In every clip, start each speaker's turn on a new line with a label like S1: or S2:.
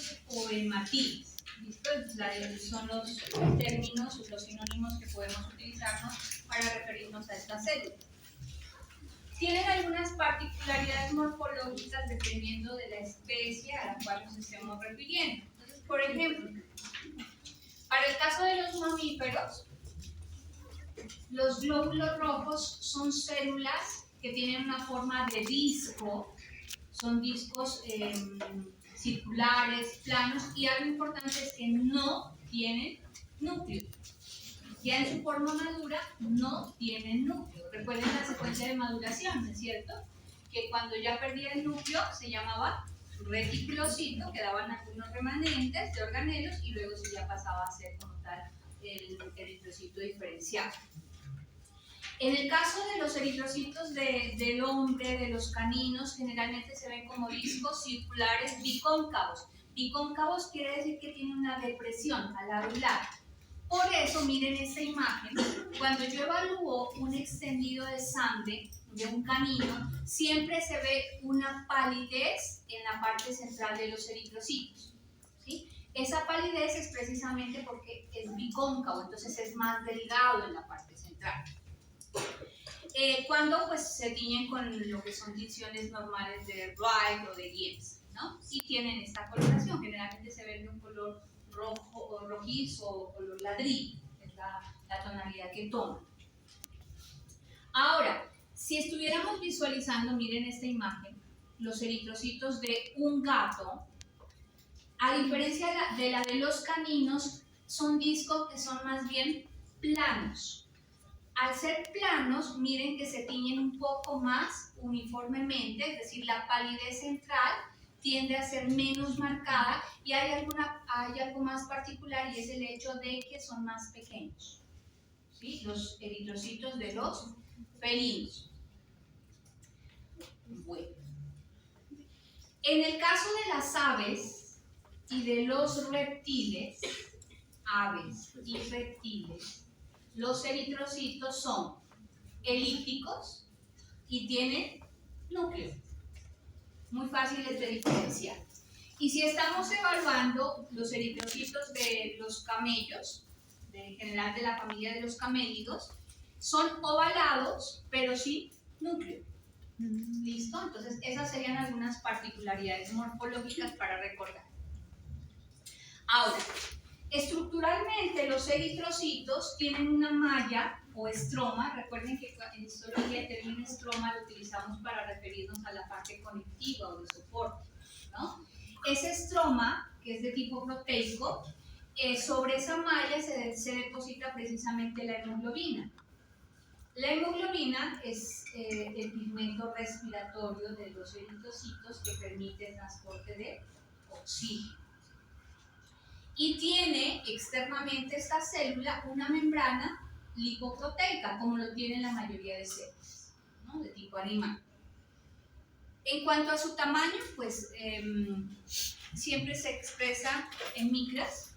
S1: hematitos o hematinas. ¿Listo? Son los términos, los sinónimos que podemos utilizarnos para referirnos a esta célula. Tienen algunas particularidades morfológicas dependiendo de la especie a la cual nos estemos refiriendo. Entonces, por ejemplo, para el caso de los mamíferos, los glóbulos rojos son células que tienen una forma de disco, son discos circulares, planos, y algo importante es que no tienen núcleo. Ya en su forma madura no tienen núcleo. Recuerden la secuencia de maduración, ¿no es cierto? Que cuando ya perdía el núcleo se llamaba reticulocito, quedaban algunos remanentes de organelos y luego se ya pasaba a ser como tal el eritrocito diferenciado. En el caso de los eritrocitos del hombre, de los caninos, generalmente se ven como discos circulares bicóncavos. Bicóncavos quiere decir que tienen una depresión al lado y lado. Por eso, miren esta imagen, cuando yo evalúo un extendido de sangre de un canino, siempre se ve una palidez en la parte central de los eritrocitos, ¿sí? Esa palidez es precisamente porque es bicóncavo, entonces es más delgado en la parte central. Cuando pues se tiñen con lo que son tinciones normales de Wright o de Gibbs, ¿no? Y tienen esta coloración, generalmente se ven de un color rojo o rojizo o color ladrillo, es la tonalidad que toman. Ahora, si estuviéramos visualizando, miren esta imagen, los eritrocitos de un gato, a diferencia de la de los caninos, son discos que son más bien planos. Al ser planos, miren que se tiñen un poco más uniformemente, es decir, la palidez central tiende a ser menos marcada y hay algo más particular y es el hecho de que son más pequeños, ¿sí? Los eritrocitos de los felinos. Bueno. En el caso de las aves y de los reptiles, aves y reptiles, los eritrocitos son elípticos y tienen núcleo, muy fáciles de diferenciar. Y si estamos evaluando los eritrocitos de los camellos, en general de la familia de los camélidos, son ovalados, pero sin núcleo. ¿Listo? Entonces, esas serían algunas particularidades morfológicas para recordar. Ahora, estructuralmente los eritrocitos tienen una malla o estroma. Recuerden que en histología el término estroma lo utilizamos para referirnos a la parte conectiva o de soporte, ¿no? Ese estroma, que es de tipo proteico, sobre esa malla se deposita precisamente la hemoglobina. La hemoglobina es el pigmento respiratorio de los eritrocitos que permite el transporte de oxígeno. Y tiene externamente esta célula una membrana lipoproteica, como lo tienen la mayoría de células, ¿no? De tipo animal. En cuanto a su tamaño, pues siempre se expresa en micras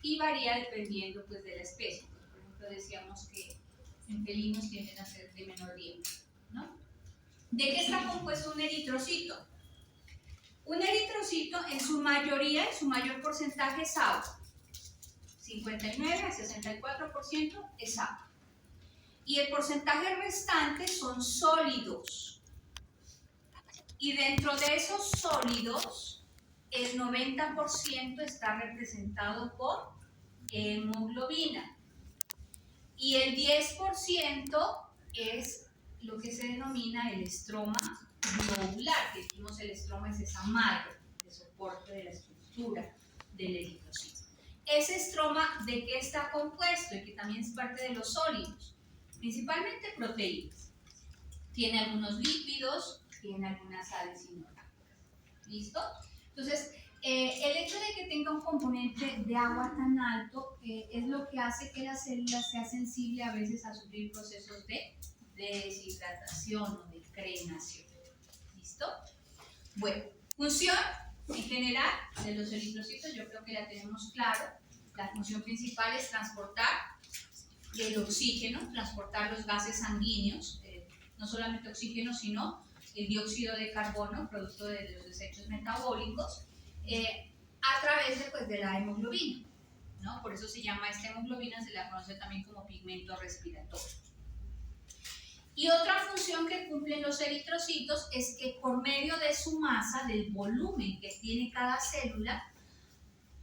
S1: y varía dependiendo pues, de la especie. Por ejemplo, decíamos que en felinos tienden a ser de menor diámetro, ¿no? ¿De qué está compuesto un eritrocito? Un eritrocito en su mayoría, en su mayor porcentaje es agua. 59 a 64% es agua. Y el porcentaje restante son sólidos. Y dentro de esos sólidos, el 90% está representado por hemoglobina. Y el 10% es lo que se denomina el estroma globular, que dijimos el estroma es esa malla de soporte de la estructura del eritrocito. Ese estroma, ¿de qué está compuesto? Y que también es parte de los sólidos, principalmente proteínas. Tiene algunos lípidos, tiene algunas sales inorgánicas. ¿Listo? Entonces, el hecho de que tenga un componente de agua tan alto es lo que hace que la célula sea sensible a veces a sufrir procesos de deshidratación o de crenación. ¿Listo? Bueno, función en general de los eritrocitos yo creo que la tenemos claro. La función principal es transportar el oxígeno, transportar los gases sanguíneos, no solamente oxígeno, sino el dióxido de carbono, producto de los desechos metabólicos, a aparece pues de la hemoglobina, ¿no? Por eso se llama esta hemoglobina, se la conoce también como pigmento respiratorio. Y otra función que cumplen los eritrocitos es que por medio de su masa, del volumen que tiene cada célula,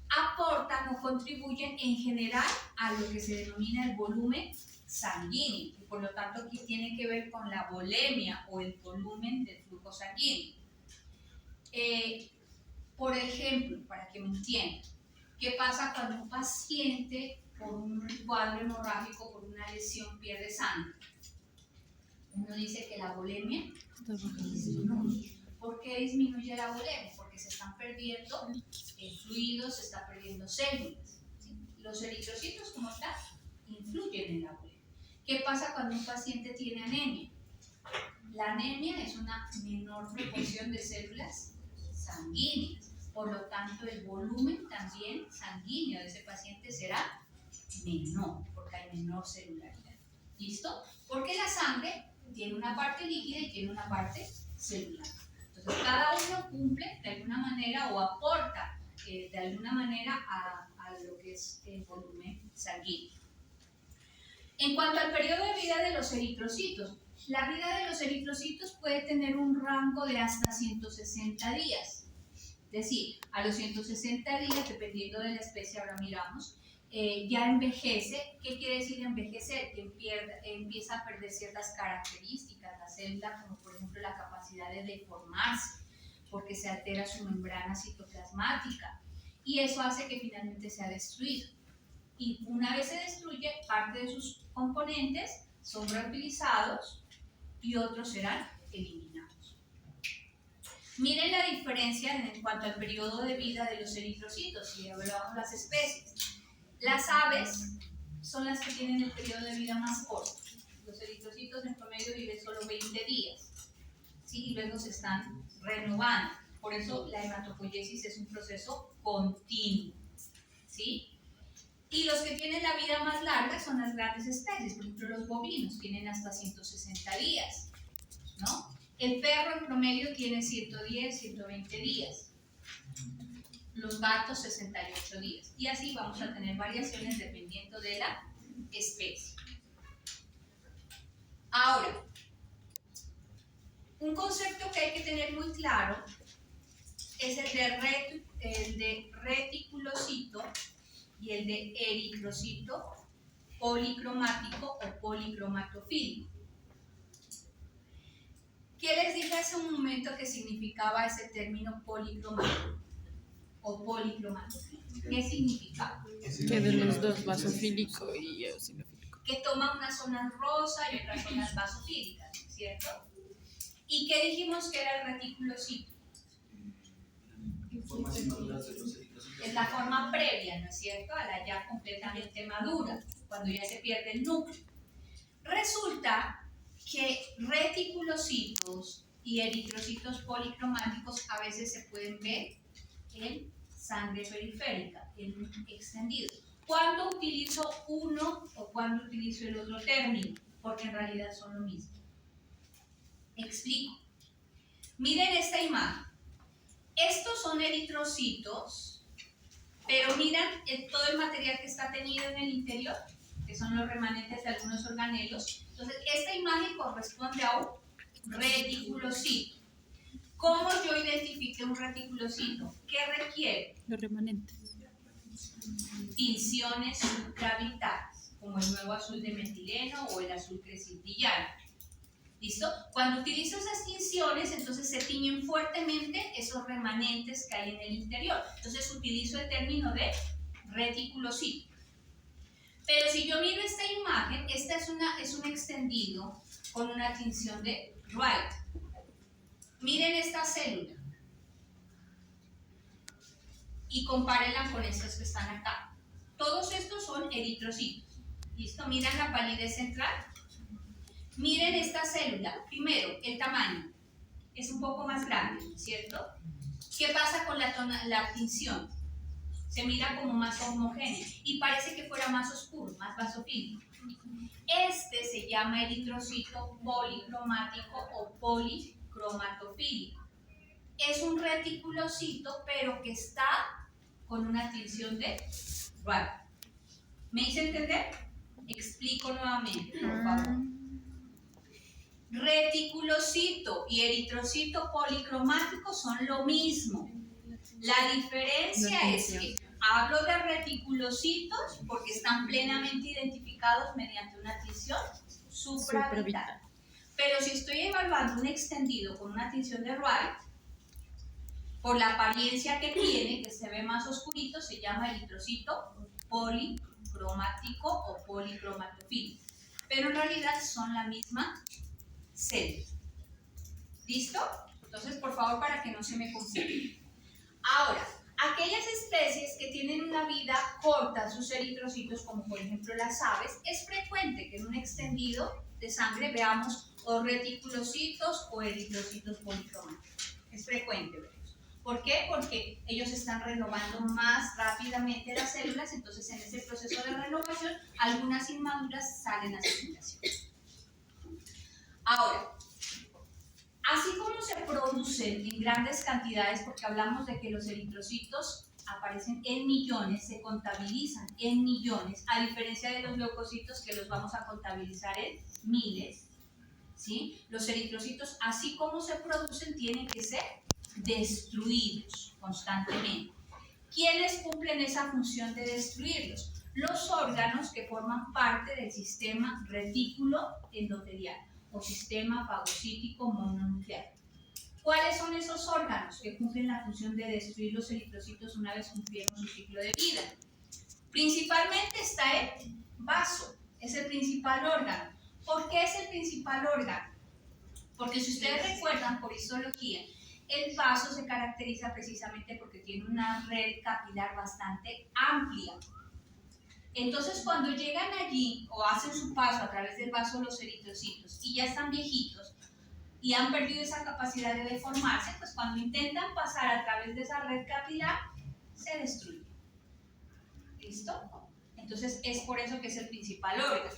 S1: aportan o contribuyen en general a lo que se denomina el volumen sanguíneo, y por lo tanto aquí tiene que ver con la volemia o el volumen del flujo sanguíneo. Por ejemplo, para que me entiendan, ¿qué pasa cuando un paciente por un cuadro hemorrágico, por una lesión, pierde sangre? Uno dice que la volemia disminuye. ¿Por qué disminuye la volemia? Porque se están perdiendo fluidos, se están perdiendo células, ¿sí? Los eritrocitos como tal influyen en la volemia. ¿Qué pasa cuando un paciente tiene anemia? La anemia es una menor proporción de células sanguíneas, por lo tanto el volumen también sanguíneo de ese paciente será menor, porque hay menor celularidad. ¿Listo? Porque la sangre tiene una parte líquida y tiene una parte celular. Entonces cada uno cumple de alguna manera o aporta de alguna manera a lo que es el volumen sanguíneo. En cuanto al periodo de vida de los eritrocitos, la vida de los eritrocitos puede tener un rango de hasta 160 días. Es decir, a los 160 días, dependiendo de la especie, ahora miramos, ya envejece. ¿Qué quiere decir envejecer? Que empieza a perder ciertas características la célula, como por ejemplo la capacidad de deformarse, porque se altera su membrana citoplasmática, y eso hace que finalmente sea destruido. Y una vez se destruye, parte de sus componentes son reutilizados y otros serán eliminados. Miren la diferencia en cuanto al periodo de vida de los eritrocitos, si evaluamos las especies. Las aves son las que tienen el periodo de vida más corto. Los eritrocitos en promedio viven solo 20 días, ¿sí? Y luego se están renovando. Por eso la hematopoiesis es un proceso continuo, ¿sí? Y los que tienen la vida más larga son las grandes especies. Por ejemplo, los bovinos tienen hasta 160 días, ¿no? El perro en promedio tiene 110, 120 días. Los gatos 68 días. Y así vamos a tener variaciones dependiendo de la especie. Ahora, un concepto que hay que tener muy claro es el de reticulocito y el de eritrocito policromático o policromatofílico. ¿Qué les dije hace un momento que significaba ese término policromático o policromatofílico? ¿Qué significaba?
S2: Que de los dos, basofílico y eosinofílico.
S1: Que toma unas zonas rosas y otras zonas basofílicas, ¿cierto? ¿Y qué dijimos que era el reticulocito? Es la forma previa, ¿no es cierto?, a la ya completamente madura, cuando ya se pierde el núcleo. Resulta que reticulocitos y eritrocitos policromáticos a veces se pueden ver en sangre periférica, en extendido. ¿Cuándo utilizo uno o cuándo utilizo el otro término? Porque en realidad son lo mismo. Explico. Miren esta imagen. Estos son eritrocitos, pero miran todo el material que está teñido en el interior, que son los remanentes de algunos organelos. Entonces, esta imagen corresponde a un reticulocito. ¿Cómo yo identifiqué un reticulocito? ¿Qué requiere?
S2: Los remanentes.
S1: Tinciones subgravitales, como el nuevo azul de metileno o el azul crescitillano. ¿Listo? Cuando utilizo esas tinciones, entonces se tiñen fuertemente esos remanentes que hay en el interior. Entonces utilizo el término de reticulocito. Pero si yo miro esta imagen, esta es un extendido con una tinción de Wright. Miren esta célula y compárenla con estas que están acá. Todos estos son eritrocitos. ¿Listo? Miren la palidez central. Miren esta célula. Primero, el tamaño. Es un poco más grande, ¿cierto? ¿Qué pasa con la tinción? Se mira como más homogénea y parece que fuera más oscuro, más basofílico. Este se llama eritrocito policromático o policromatofílico. Es un reticulocito, pero que está con una tinción de Wright. ¿Me hice entender? Explico nuevamente, por favor. Reticulocito y eritrocito policromático son lo mismo. La diferencia es que hablo de reticulocitos porque están plenamente identificados mediante una tinción supravital. Pero si estoy evaluando un extendido con una tinción de Wright, por la apariencia que tiene, que se ve más oscurito, se llama eritrocito policromático o policromatofílico. Pero en realidad son la misma célula. ¿Listo? Entonces, por favor, para que no se me confunda. Ahora, aquellas especies que tienen una vida corta, sus eritrocitos, como por ejemplo las aves, es frecuente que en un extendido de sangre veamos o reticulocitos o eritrocitos policromáticos. Es frecuente ver eso. ¿Por qué? Porque ellos están renovando más rápidamente las células, entonces en ese proceso de renovación algunas inmaduras salen a circulación. Ahora, así como se producen en grandes cantidades, porque hablamos de que los eritrocitos aparecen en millones, se contabilizan en millones, a diferencia de los leucocitos que los vamos a contabilizar en miles, ¿sí? Los eritrocitos, así como se producen, tienen que ser destruidos constantemente. ¿Quiénes cumplen esa función de destruirlos? Los órganos que forman parte del sistema retículo endotelial o sistema fagocítico mononuclear. ¿Cuáles son esos órganos que cumplen la función de destruir los eritrocitos una vez cumplieron su ciclo de vida? Principalmente está el vaso, es el principal órgano. ¿Por qué es el principal órgano? Porque si ustedes recuerdan por histología, el vaso se caracteriza precisamente porque tiene una red capilar bastante amplia. Entonces, cuando llegan allí o hacen su paso a través del vaso los eritrocitos y ya están viejitos y han perdido esa capacidad de deformarse, pues cuando intentan pasar a través de esa red capilar, se destruyen. ¿Listo? Entonces, es por eso que es el principal órgano.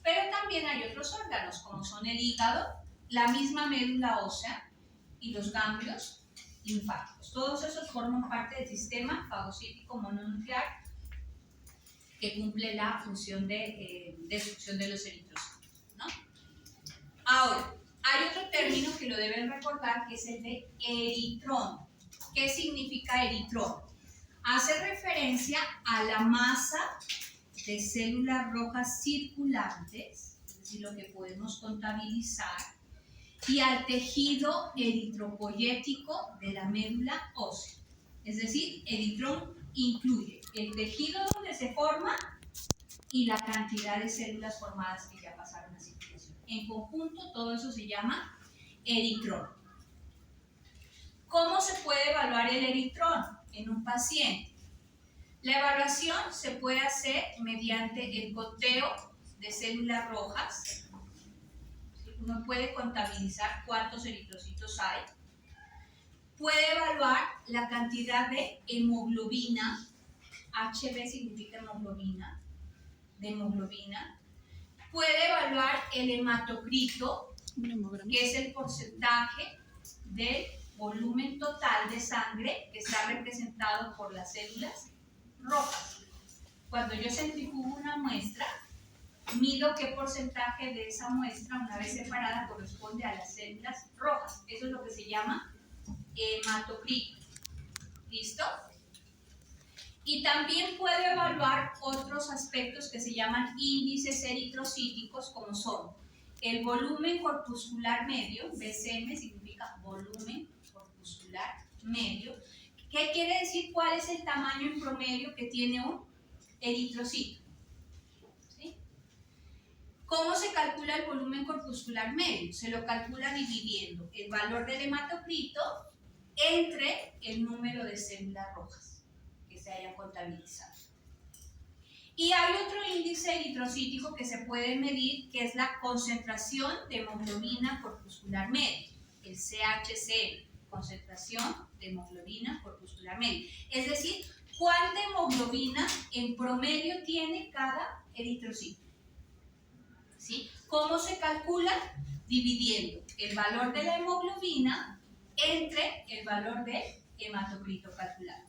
S1: Pero también hay otros órganos, como son el hígado, la misma médula ósea y los ganglios linfáticos. Todos esos forman parte del sistema fagocítico mononuclear que cumple la función de destrucción de los eritrocitos, ¿no? Ahora, hay otro término que lo deben recordar, que es el de eritrón. ¿Qué significa eritrón? Hace referencia a la masa de células rojas circulantes, es decir, lo que podemos contabilizar, y al tejido eritropoyético de la médula ósea. Es decir, eritrón incluye el tejido donde se forma y la cantidad de células formadas que ya pasaron a circulación. En conjunto, todo eso se llama eritrón. ¿Cómo se puede evaluar el eritrón en un paciente? La evaluación se puede hacer mediante el conteo de células rojas. Uno puede contabilizar cuántos eritrocitos hay. Puede evaluar la cantidad de hemoglobina. HB significa hemoglobina. De hemoglobina. Puede evaluar el hematocrito, que es el porcentaje del volumen total de sangre que está representado por las células rojas. Cuando yo centrifugo una muestra, mido qué porcentaje de esa muestra, una vez separada, corresponde a las células rojas. Eso es lo que se llama hematocrito. ¿Listo? Y también puedo evaluar otros aspectos que se llaman índices eritrocíticos, como son el volumen corpuscular medio, BCM significa volumen corpuscular medio. ¿Qué quiere decir? ¿Cuál es el tamaño en promedio que tiene un eritrocito? ¿Sí? ¿Cómo se calcula el volumen corpuscular medio? Se lo calcula dividiendo el valor del hematocrito entre el número de células rojas que se hayan contabilizado. Y hay otro índice eritrocítico que se puede medir, que es la concentración de hemoglobina corpuscular media, el CHCM, concentración de hemoglobina corpuscular media. Es decir, cuánta hemoglobina en promedio tiene cada eritrocito. ¿Sí? ¿Cómo se calcula? Dividiendo el valor de la hemoglobina entre el valor del hematocrito calculado.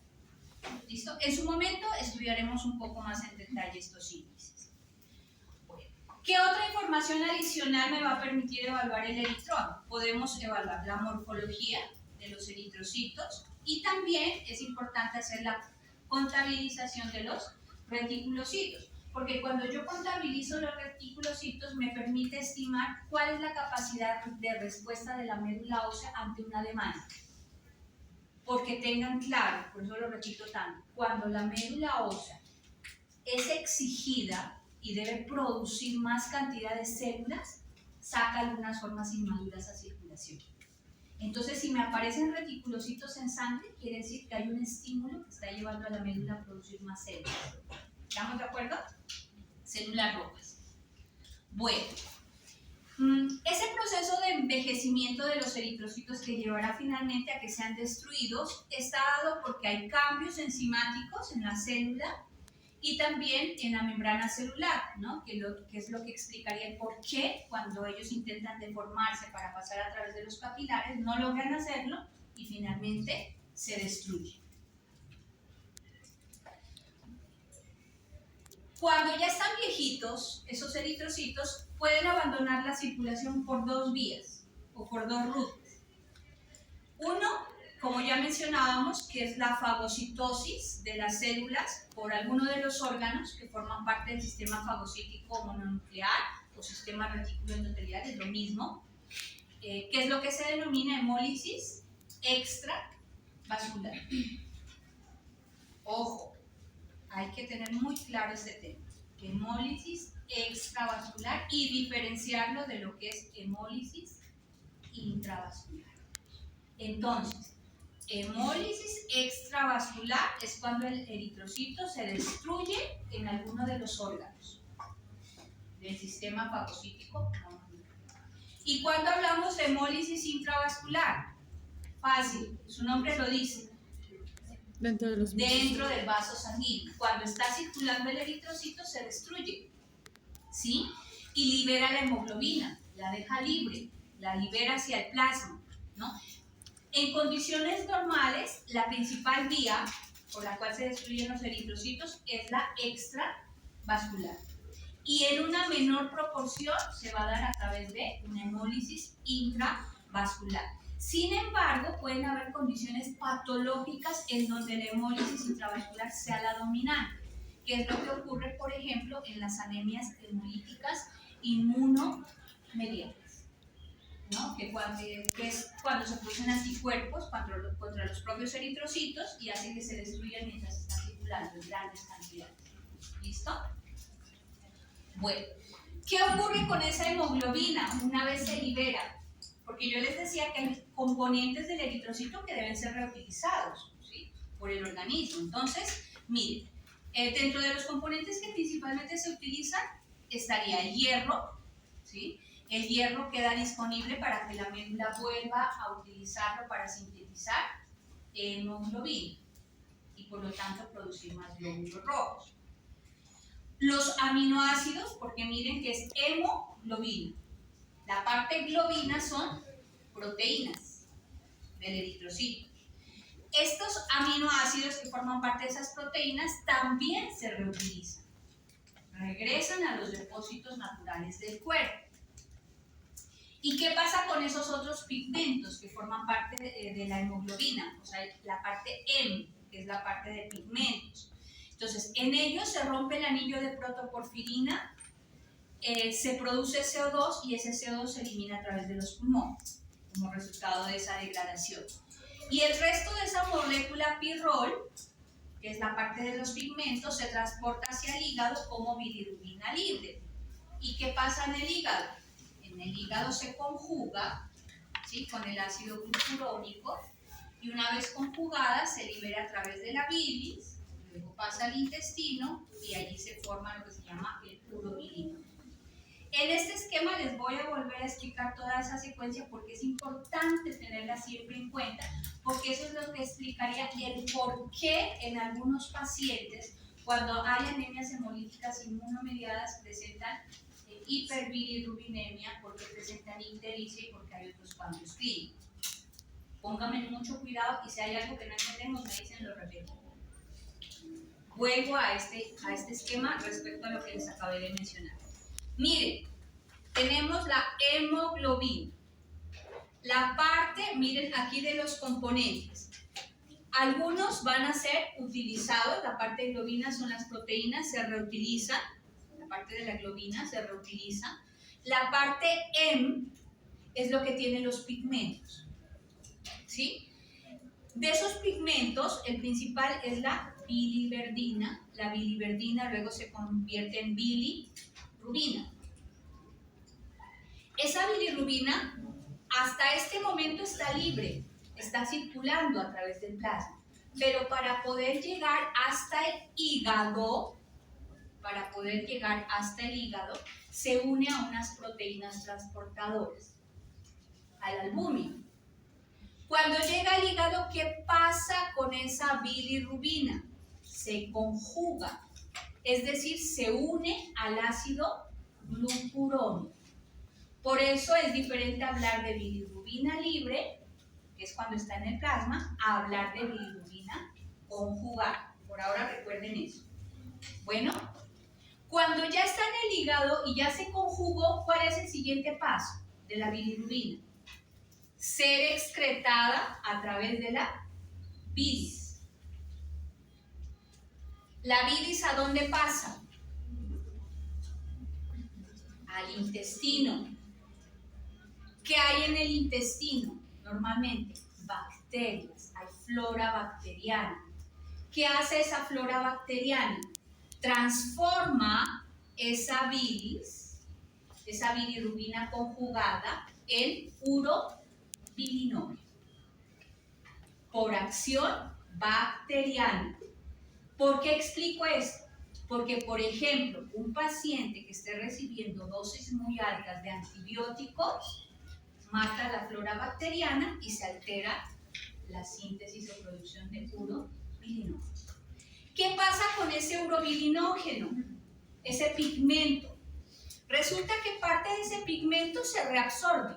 S1: ¿Listo? En su momento estudiaremos un poco más en detalle estos índices. Bueno, ¿qué otra información adicional me va a permitir evaluar el eritrón? Podemos evaluar la morfología de los eritrocitos y también es importante hacer la contabilización de los reticulocitos, porque cuando yo contabilizo los reticulocitos me permite estimar cuál es la capacidad de respuesta de la médula ósea ante una demanda. Porque tengan claro, por eso lo repito tanto, cuando la médula ósea es exigida y debe producir más cantidad de células, saca algunas formas inmaduras a circulación. Entonces, si me aparecen reticulocitos en sangre, quiere decir que hay un estímulo que está llevando a la médula a producir más células. ¿Estamos de acuerdo? Células rojas. Bueno, ese proceso de envejecimiento de los eritrocitos que llevará finalmente a que sean destruidos está dado porque hay cambios enzimáticos en la célula y también en la membrana celular, ¿no? que es lo que explicaría el por qué cuando ellos intentan deformarse para pasar a través de los capilares no logran hacerlo y finalmente se destruyen. Cuando ya están viejitos, esos eritrocitos pueden abandonar la circulación por dos vías o por dos rutas. Uno, como ya mencionábamos, que es la fagocitosis de las células por alguno de los órganos que forman parte del sistema fagocítico mononuclear o sistema reticuloendotelial, es lo mismo, que es lo que se denomina hemólisis extravascular. Ojo, hay que tener muy claro este tema, hemólisis extravascular y diferenciarlo de lo que es hemólisis intravascular. Entonces, hemólisis extravascular es cuando el eritrocito se destruye en alguno de los órganos del sistema fagocítico. Y cuando hablamos de hemólisis intravascular, fácil, su nombre lo dice,
S2: Dentro de los
S1: dentro del vaso sanguíneo. Cuando está circulando el eritrocito se destruye, ¿sí? Y libera la hemoglobina, la deja libre, la libera hacia el plasma, ¿no? En condiciones normales, la principal vía por la cual se destruyen los eritrocitos es la extravascular. Y en una menor proporción se va a dar a través de una hemólisis intravascular. Sin embargo, pueden haber condiciones patológicas en donde la hemólisis intravascular sea la dominante, que es lo que ocurre, por ejemplo, en las anemias hemolíticas inmunomediadas, ¿no? que es cuando se producen anticuerpos contra los propios eritrocitos y hacen que se destruyan mientras están circulando en grandes cantidades. ¿Listo? Bueno, ¿qué ocurre con esa hemoglobina una vez se libera? Porque yo les decía que hay componentes del eritrocito que deben ser reutilizados, ¿sí? Por el organismo. Entonces, miren, dentro de los componentes que principalmente se utilizan estaría el hierro, ¿sí? El hierro queda disponible para que la médula vuelva a utilizarlo para sintetizar hemoglobina y por lo tanto producir más glóbulos rojos. Los aminoácidos, porque miren que es hemoglobina. La parte globina son proteínas del eritrocito. Estos aminoácidos que forman parte de esas proteínas también se reutilizan. Regresan a los depósitos naturales del cuerpo. ¿Y qué pasa con esos otros pigmentos que forman parte de la hemoglobina? O sea, la parte M, que es la parte de pigmentos. Entonces, en ellos se rompe el anillo de protoporfirina, se produce CO2 y ese CO2 se elimina a través de los pulmones como resultado de esa degradación. Y el resto de esa molécula pirrol, que es la parte de los pigmentos, se transporta hacia el hígado como bilirrubina libre. ¿Y qué pasa en el hígado? En el hígado se conjuga, ¿sí? Con el ácido glucurónico y una vez conjugada se libera a través de la bilis, luego pasa al intestino y allí se forma lo que se llama el urobilino. En este esquema les voy a volver a explicar toda esa secuencia porque es importante tenerla siempre en cuenta, porque eso es lo que explicaría el por qué en algunos pacientes, cuando hay anemias hemolíticas inmunomediadas, presentan hiperbilirrubinemia, porque presentan ictericia y porque hay otros cambios clínicos. Pónganme mucho cuidado y si hay algo que no entendemos me dicen, lo repito. vuelvo a este esquema respecto a lo que les acabé de mencionar. Miren, tenemos la hemoglobina. La parte, miren aquí de los componentes. Algunos van a ser utilizados, la parte de globina son las proteínas, se reutilizan, la parte de la globina se reutiliza. La parte M es lo que tienen los pigmentos, ¿sí? De esos pigmentos, el principal es la biliverdina. La biliverdina luego se convierte en bilirrubina. Esa bilirrubina hasta este momento está libre, está circulando a través del plasma, pero para poder llegar hasta el hígado, se une a unas proteínas transportadoras, al albúmina. Cuando llega al hígado, ¿qué pasa con esa bilirrubina? Se conjuga, es decir, se une al ácido glucurónico. Por eso es diferente hablar de bilirrubina libre, que es cuando está en el plasma, a hablar de bilirrubina conjugada. Por ahora recuerden eso. Bueno, cuando ya está en el hígado y ya se conjugó, ¿cuál es el siguiente paso de la bilirrubina? Ser excretada a través de la bilis. ¿La bilis a dónde pasa? Al intestino. ¿Qué hay en el intestino? Normalmente, bacterias, hay flora bacteriana. ¿Qué hace esa flora bacteriana? Transforma esa bilis, esa bilirrubina conjugada, en urobilinógeno por acción bacteriana. ¿Por qué explico esto? Porque, por ejemplo, un paciente que esté recibiendo dosis muy altas de antibióticos mata la flora bacteriana y se altera la síntesis o producción de urobilinógeno. ¿Qué pasa con ese urobilinógeno? Ese pigmento. Resulta que parte de ese pigmento se reabsorbe,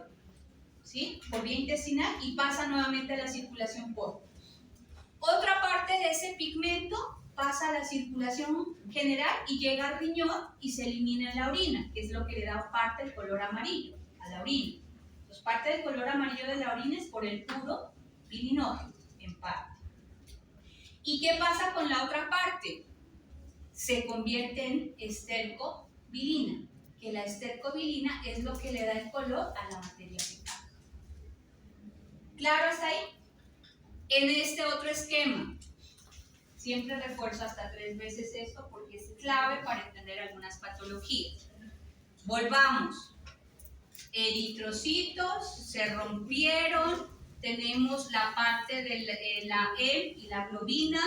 S1: ¿sí?, por vía intestinal y pasa nuevamente a la circulación porta. Otra parte de ese pigmento pasa a la circulación general y llega al riñón y se elimina en la orina, que es lo que le da parte del color amarillo a la orina. Entonces, parte del color amarillo de la orina es por el urobilinógeno, en parte. ¿Y qué pasa con la otra parte? Se convierte en estercobilina, que la estercobilina es lo que le da el color a la materia fecal. ¿Claro hasta ahí? En este otro esquema, siempre refuerzo hasta 3 veces esto porque es clave para entender algunas patologías. Volvamos. Eritrocitos se rompieron, tenemos la parte de la E y la globina.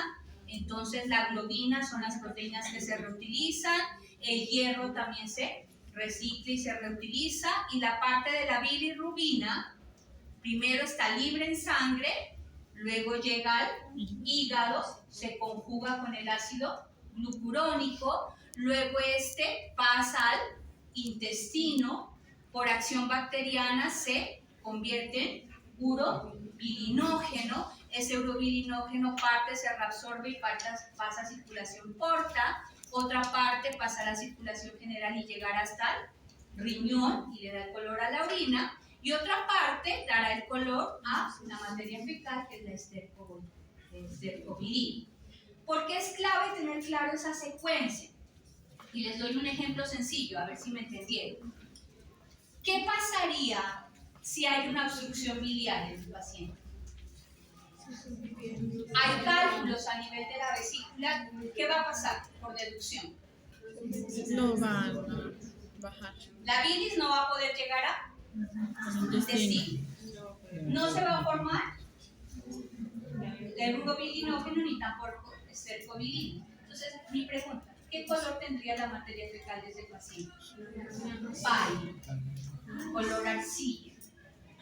S1: Entonces la globina son las proteínas que se reutilizan, el hierro también se recicla y se reutiliza, y la parte de la bilirrubina primero está libre en sangre, luego llega al hígado, se conjuga con el ácido glucurónico, luego pasa al intestino, por acción bacteriana se convierte en urobilinógeno. Ese urobilinógeno parte se reabsorbe y pasa a circulación porta, otra parte pasa a la circulación general y llegará hasta el riñón y le da el color a la orina, y otra parte dará el color a la materia fecal, que es la estercobilina. ¿Por qué es clave tener claro esa secuencia? Y les doy un ejemplo sencillo, a ver si me entendieron. ¿Qué pasaría si hay una obstrucción biliar en el paciente? Hay cálculos a nivel de la vesícula. ¿Qué va a pasar por deducción?
S2: No van a bajar.
S1: La bilis no va a poder llegar a intestino. No se va a formar el urobilinógeno ni tampoco estercobilina. Entonces, mi pregunta, ¿qué color tendría la materia fecal de ese paciente? Pálido, color arcilla,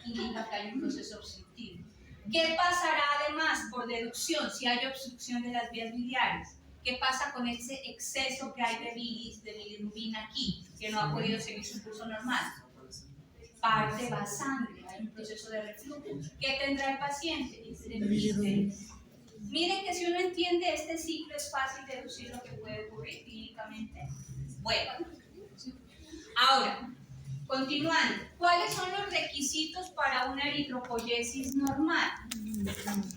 S1: indica que hay un proceso obstructivo. ¿Qué pasará además por deducción si hay obstrucción de las vías biliares? ¿Qué pasa con ese exceso que hay de bilis, de bilirrubina aquí, que no ha podido seguir su curso normal? Parte va a sangre, hay un proceso de reflujo. ¿Qué tendrá el paciente? Miren que si uno entiende este ciclo es fácil deducir lo que puede ocurrir clínicamente. Bueno, ahora, continuando, ¿cuáles son los requisitos para una eritropoyesis normal?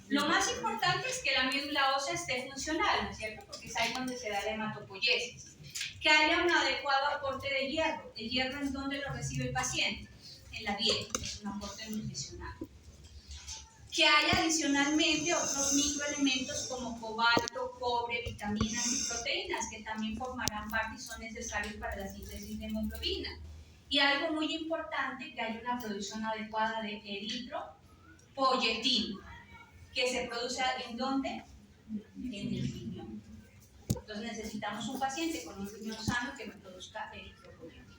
S1: Lo más importante es que la médula ósea esté funcional, ¿no es cierto? Porque es ahí donde se da la hematopoyesis. Que haya un adecuado aporte de hierro. ¿El hierro es donde lo recibe el paciente? En la dieta, es un aporte nutricional. Que haya adicionalmente otros microelementos como cobalto, cobre, vitaminas y proteínas que también formarán parte y son necesarios para la síntesis de hemoglobina. Y algo muy importante, que haya una producción adecuada de eritropoyetina, que se produce ¿en dónde? En el riñón. Entonces necesitamos un paciente con un riñón sano que me produzca eritropoyetina.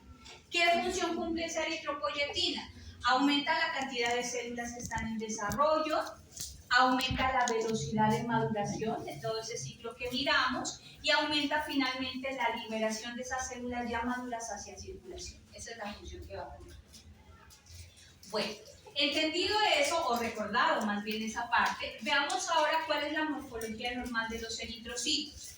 S1: ¿Qué función cumple esa eritropoyetina? Aumenta la cantidad de células que están en desarrollo, aumenta la velocidad de maduración de todo ese ciclo que miramos y aumenta finalmente la liberación de esas células ya maduras hacia circulación. Esa es la función que va a tener. Bueno, entendido eso, o recordado más bien esa parte, veamos ahora cuál es la morfología normal de los eritrocitos.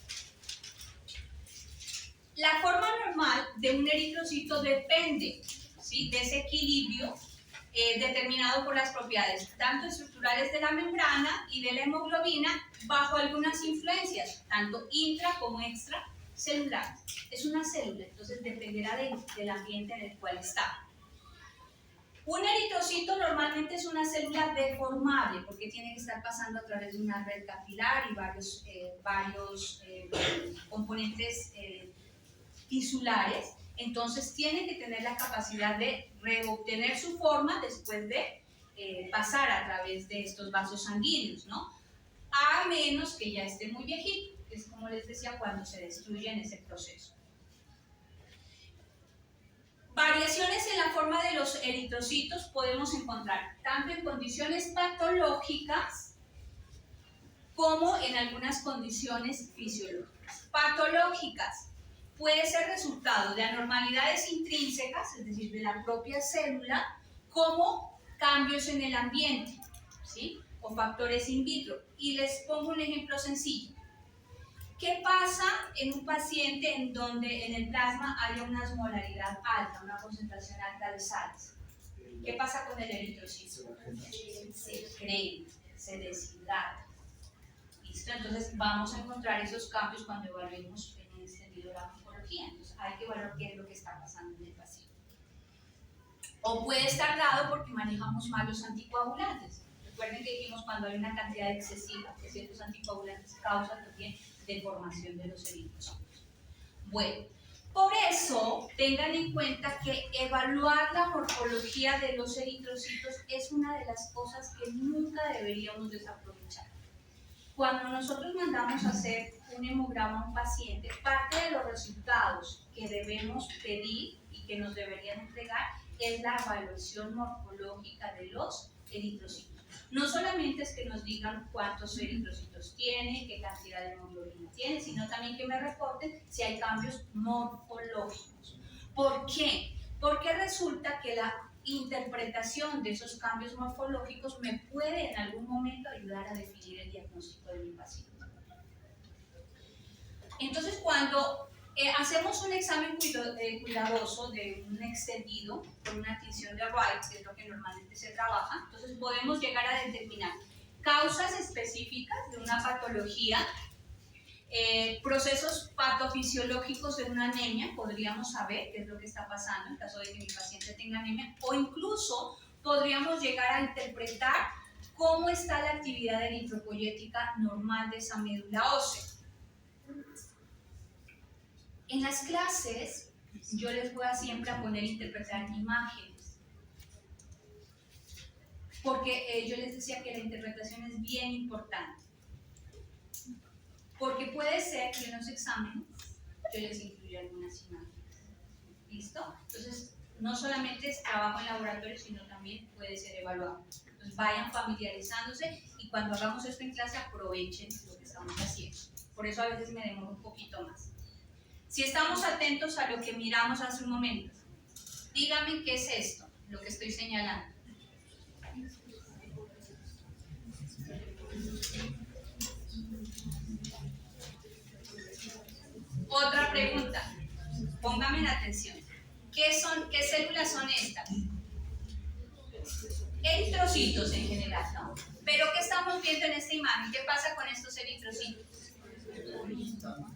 S1: La forma normal de un eritrocito depende, ¿sí?, de ese equilibrio determinado por las propiedades tanto estructurales de la membrana y de la hemoglobina bajo algunas influencias, tanto intra como extracelulares. Es una célula, entonces dependerá del ambiente en el cual está. Un eritrocito normalmente es una célula deformable porque tiene que estar pasando a través de una red capilar y varios componentes tisulares. Entonces tiene que tener la capacidad de reobtener su forma después de pasar a través de estos vasos sanguíneos, ¿no? A menos que ya esté muy viejito, que es como les decía cuando se destruye en ese proceso. Variaciones en la forma de los eritrocitos podemos encontrar tanto en condiciones patológicas como en algunas condiciones fisiológicas. Patológicas. Puede ser resultado de anormalidades intrínsecas, es decir, de la propia célula, como cambios en el ambiente, ¿sí?, o factores in vitro. Y les pongo un ejemplo sencillo. ¿Qué pasa en un paciente en donde en el plasma haya una osmolaridad alta, una concentración alta de sales? ¿Qué pasa con el eritrocito? Se crema, se deshidrata. ¿Listo? Entonces vamos a encontrar esos cambios cuando evaluemos en un extendido la morfología. Entonces hay que evaluar qué es lo que está pasando en el paciente. O puede estar dado porque manejamos mal los anticoagulantes. Recuerden que dijimos cuando hay una cantidad excesiva de ciertos anticoagulantes causa también deformación de los eritrocitos. Bueno, por eso tengan en cuenta que evaluar la morfología de los eritrocitos es una de las cosas que nunca deberíamos desaprovechar. Cuando nosotros mandamos a hacer un hemograma a un paciente, parte de los resultados que debemos pedir y que nos deberían entregar es la evaluación morfológica de los eritrocitos. No solamente es que nos digan cuántos eritrocitos tiene, qué cantidad de hemoglobina tiene, sino también que me reporten si hay cambios morfológicos. ¿Por qué? Porque resulta que la interpretación de esos cambios morfológicos me puede en algún momento ayudar a definir el diagnóstico de mi paciente. Entonces, cuando hacemos un examen cuidadoso de un extendido con una tinción de Wright, que es lo que normalmente se trabaja, entonces podemos llegar a determinar causas específicas de una patología, procesos patofisiológicos de una anemia, podríamos saber qué es lo que está pasando en caso de que mi paciente tenga anemia, o incluso podríamos llegar a interpretar cómo está la actividad eritropoyética normal de esa médula ósea. En las clases yo les voy a siempre a poner a interpretar imágenes, porque yo les decía que la interpretación es bien importante. Porque puede ser que en los exámenes yo les incluya algunas imágenes. ¿Listo? Entonces, no solamente es trabajo en laboratorio, sino también puede ser evaluado. Entonces, vayan familiarizándose y cuando hagamos esto en clase aprovechen lo que estamos haciendo. Por eso a veces me demoro un poquito más. Si estamos atentos a lo que miramos hace un momento, díganme qué es esto, lo que estoy señalando. pónganme atención. ¿Qué células son estas? Eritrocitos en general, ¿no? Pero ¿qué estamos viendo en esta imagen? ¿Qué pasa con estos eritrocitos?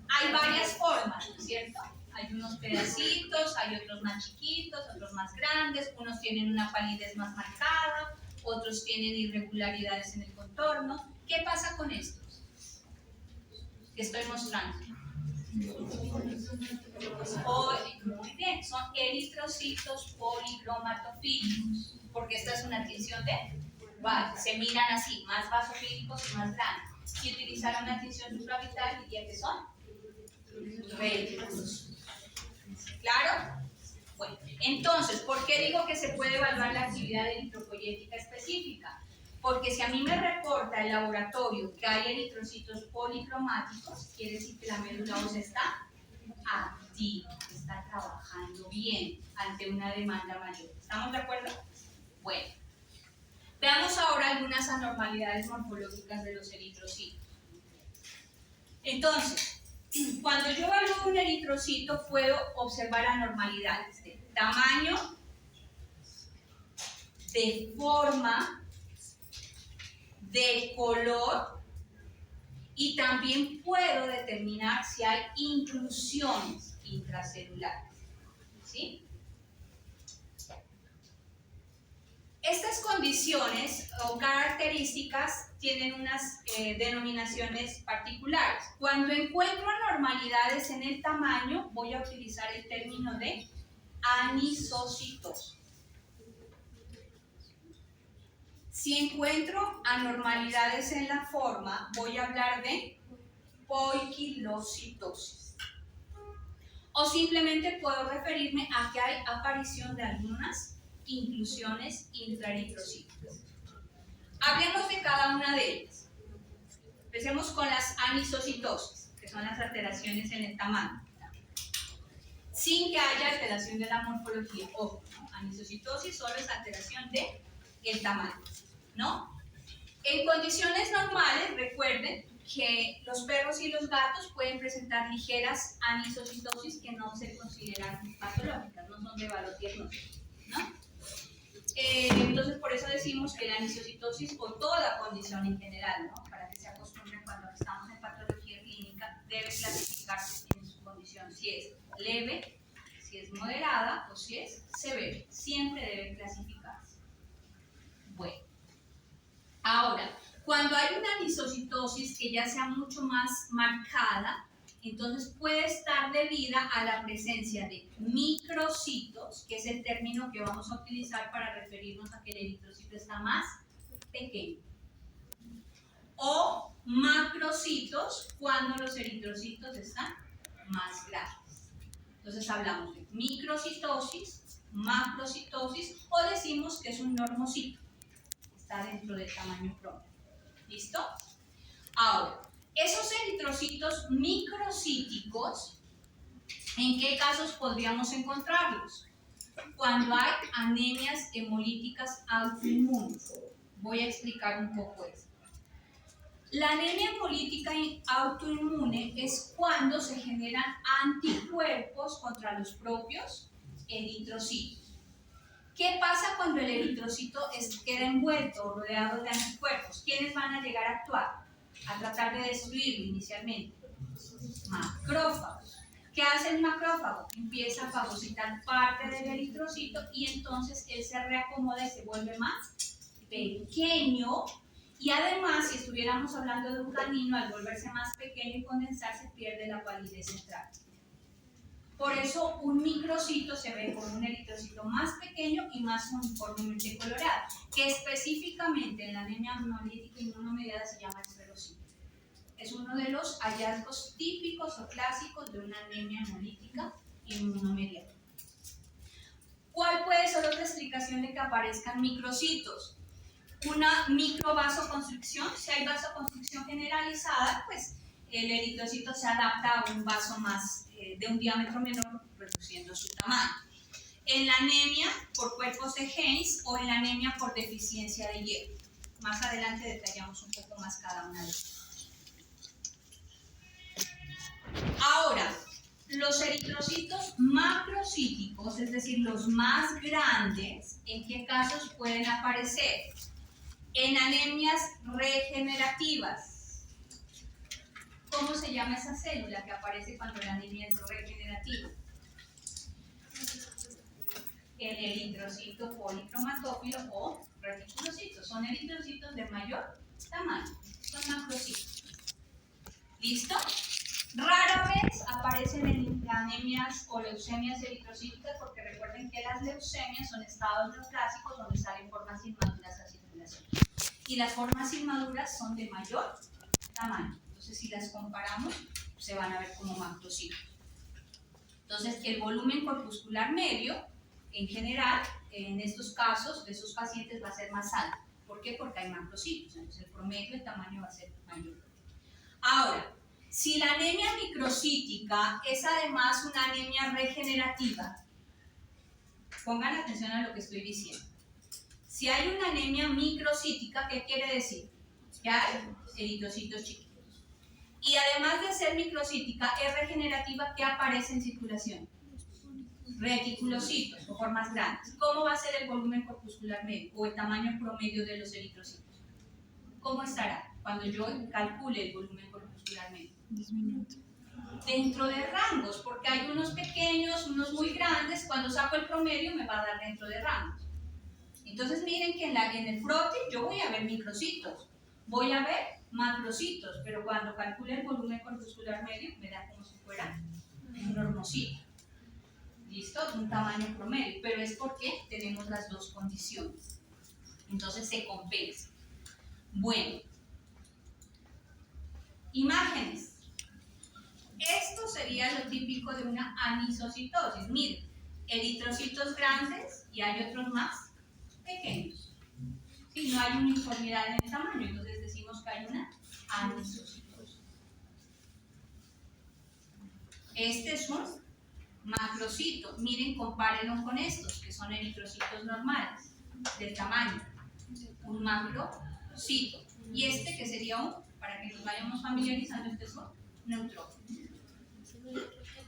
S1: Hay varias formas, ¿no es cierto? Hay unos pedacitos, hay otros más chiquitos, otros más grandes, unos tienen una palidez más marcada, otros tienen irregularidades en el contorno. ¿Qué pasa con estos que estoy mostrando? Muy bien, son eritrocitos policromatofílicos, porque esta es una tinción de base. Se miran así, más basofílicos y más grandes. Si utilizara una tinción supraorbital, diría que son réticos. ¿Claro? Bueno, entonces, ¿por qué digo que se puede evaluar la actividad eritropoyética específica? Porque si a mí me reporta el laboratorio que hay eritrocitos policromáticos, quiere decir que la médula ósea está activa, está trabajando bien ante una demanda mayor. ¿Estamos de acuerdo? Bueno, veamos ahora algunas anormalidades morfológicas de los eritrocitos. Entonces, cuando yo evalúo un eritrocito, puedo observar anormalidades de tamaño, de forma, de color, y también puedo determinar si hay inclusiones intracelulares. ¿Sí? Estas condiciones o características tienen unas denominaciones particulares. Cuando encuentro anormalidades en el tamaño, voy a utilizar el término de anisocitosis. Si encuentro anormalidades en la forma, voy a hablar de poikilocitosis. O simplemente puedo referirme a que hay aparición de algunas inclusiones intraeritrocíticas. Hablemos de cada una de ellas. Empecemos con las anisocitosis, que son las alteraciones en el tamaño, sin que haya alteración de la morfología. Ojo, anisocitosis solo es alteración del tamaño, ¿no? En condiciones normales, recuerden que los perros y los gatos pueden presentar ligeras anisocitosis que no se consideran patológicas, no son de valor diagnóstico, ¿no? Entonces, por eso decimos que la anisocitosis o toda condición en general, ¿no? Para que se acostumbren cuando estamos en patología clínica, debe clasificarse en su condición, si es leve, si es moderada o si es severa. Siempre debe clasificarse. Bueno, ahora, cuando hay una anisocitosis que ya sea mucho más marcada, entonces puede estar debida a la presencia de microcitos, que es el término que vamos a utilizar para referirnos a que el eritrocito está más pequeño, o macrocitos cuando los eritrocitos están más grandes. Entonces hablamos de microcitosis, macrocitosis, o decimos que es un normocito, está dentro del tamaño propio. ¿Listo? Ahora, esos eritrocitos microcíticos, ¿en qué casos podríamos encontrarlos? Cuando hay anemias hemolíticas autoinmunes. Voy a explicar un poco eso. La anemia hemolítica autoinmune es cuando se generan anticuerpos contra los propios eritrocitos. ¿Qué pasa cuando el eritrocito queda envuelto o rodeado de anticuerpos? ¿Quiénes van a llegar a actuar? A tratar de destruirlo inicialmente. Macrófagos. ¿Qué hace el macrófago? Empieza a fagocitar parte del eritrocito y entonces él se reacomoda y se vuelve más pequeño. Y además, si estuviéramos hablando de un canino, al volverse más pequeño y condensarse, pierde la palidez central. Por eso un microcito se ve como un eritrocito más pequeño y más uniformemente colorado, que específicamente en la anemia hemolítica inmunomediada se llama esferocito. Es uno de los hallazgos típicos o clásicos de una anemia hemolítica inmunomediada. ¿Cuál puede ser otra explicación de que aparezcan microcitos? Una microvasoconstricción. Si hay vasoconstricción generalizada, pues el eritrocito se adapta a un vaso más de un diámetro menor, reduciendo su tamaño. En la anemia por cuerpos de Heinz o en la anemia por deficiencia de hierro. Más adelante detallamos un poco más cada una de ellas. Ahora, Los eritrocitos macrocíticos, es decir, los más grandes, ¿en qué casos pueden aparecer? En anemias regenerativas. ¿Cómo se llama esa célula que aparece cuando la anemia es regenerativa? El eritrocito policromatófilo o reticulocito. Son eritrocitos de mayor tamaño, son macrocitos. ¿Listo? Rara vez aparecen en anemias o leucemias eritrocíticas, porque recuerden que las leucemias son estados neoplásicos donde salen formas inmaduras a circulación. Y las formas inmaduras son de mayor tamaño. Entonces, si las comparamos, se van a ver como macrocitos. Entonces, el volumen corpuscular medio, en general, en estos casos, de esos pacientes va a ser más alto. ¿Por qué? Porque hay macrocitos. Entonces, el promedio de tamaño va a ser mayor. Ahora, si la anemia microcítica es además una anemia regenerativa, pongan atención a lo que estoy diciendo. Si hay una anemia microcítica, ¿qué quiere decir? Que hay eritrocitos chiquitos. Y además de ser microcítica, es regenerativa, ¿qué aparece en circulación? Reticulocitos o formas grandes. ¿Cómo va a ser el volumen corpuscular medio o el tamaño promedio de los eritrocitos? ¿Cómo estará cuando yo calcule el volumen corpuscular medio?
S2: Disminuto.
S1: Dentro de rangos, porque hay unos pequeños, unos muy grandes. Cuando saco el promedio me va a dar dentro de rangos. Entonces miren que en el frote yo voy a ver microcitos, voy a ver macrocitos, pero cuando calcule el volumen corpuscular medio me da como si fuera un hormocito. ¿Listo? Un tamaño promedio, pero es porque tenemos las dos condiciones. Entonces se compensa. Bueno, imágenes. Esto sería lo típico de una anisocitosis. Miren, eritrocitos grandes y hay otros más pequeños. Si no hay uniformidad en el tamaño, entonces decimos que hay una anisocitosis. Este es un macrocito. Miren, compárenlo con estos, que son eritrocitos normales, del tamaño. Un macrocito. Y este que sería un, para que nos vayamos familiarizando, este es un neutrófilo.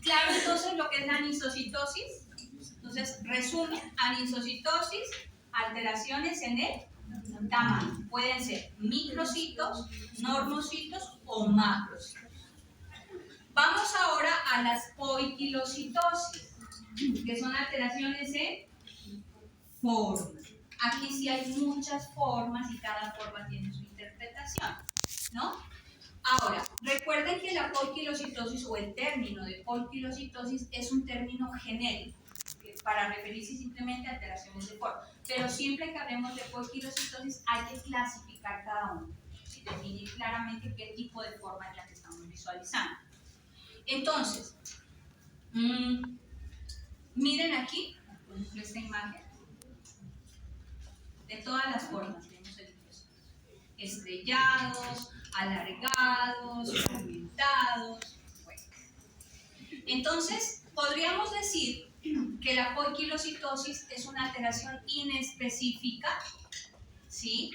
S1: Claro, entonces lo que es la anisocitosis. Entonces, resumen, anisocitosis, alteraciones en el tamaño. Pueden ser microcitos, normocitos o macrocitos. Vamos ahora a las poiquilocitosis, que son alteraciones en forma. Aquí sí hay muchas formas y cada forma tiene su interpretación, ¿no? Ahora, recuerden que la poiquilocitosis o el término de poiquilocitosis es un término genérico para referirse simplemente a alteraciones de forma. Pero siempre que hablemos de poiquilocitosis hay que clasificar cada uno y definir claramente qué tipo de forma es la que estamos visualizando. Entonces, miren aquí, por ejemplo, esta imagen. De todas las formas tenemos eritrocitos. Estrellados, alargados, fragmentados. Bueno. Entonces, podríamos decir que la poiquilocitosis es una alteración inespecífica, ¿sí?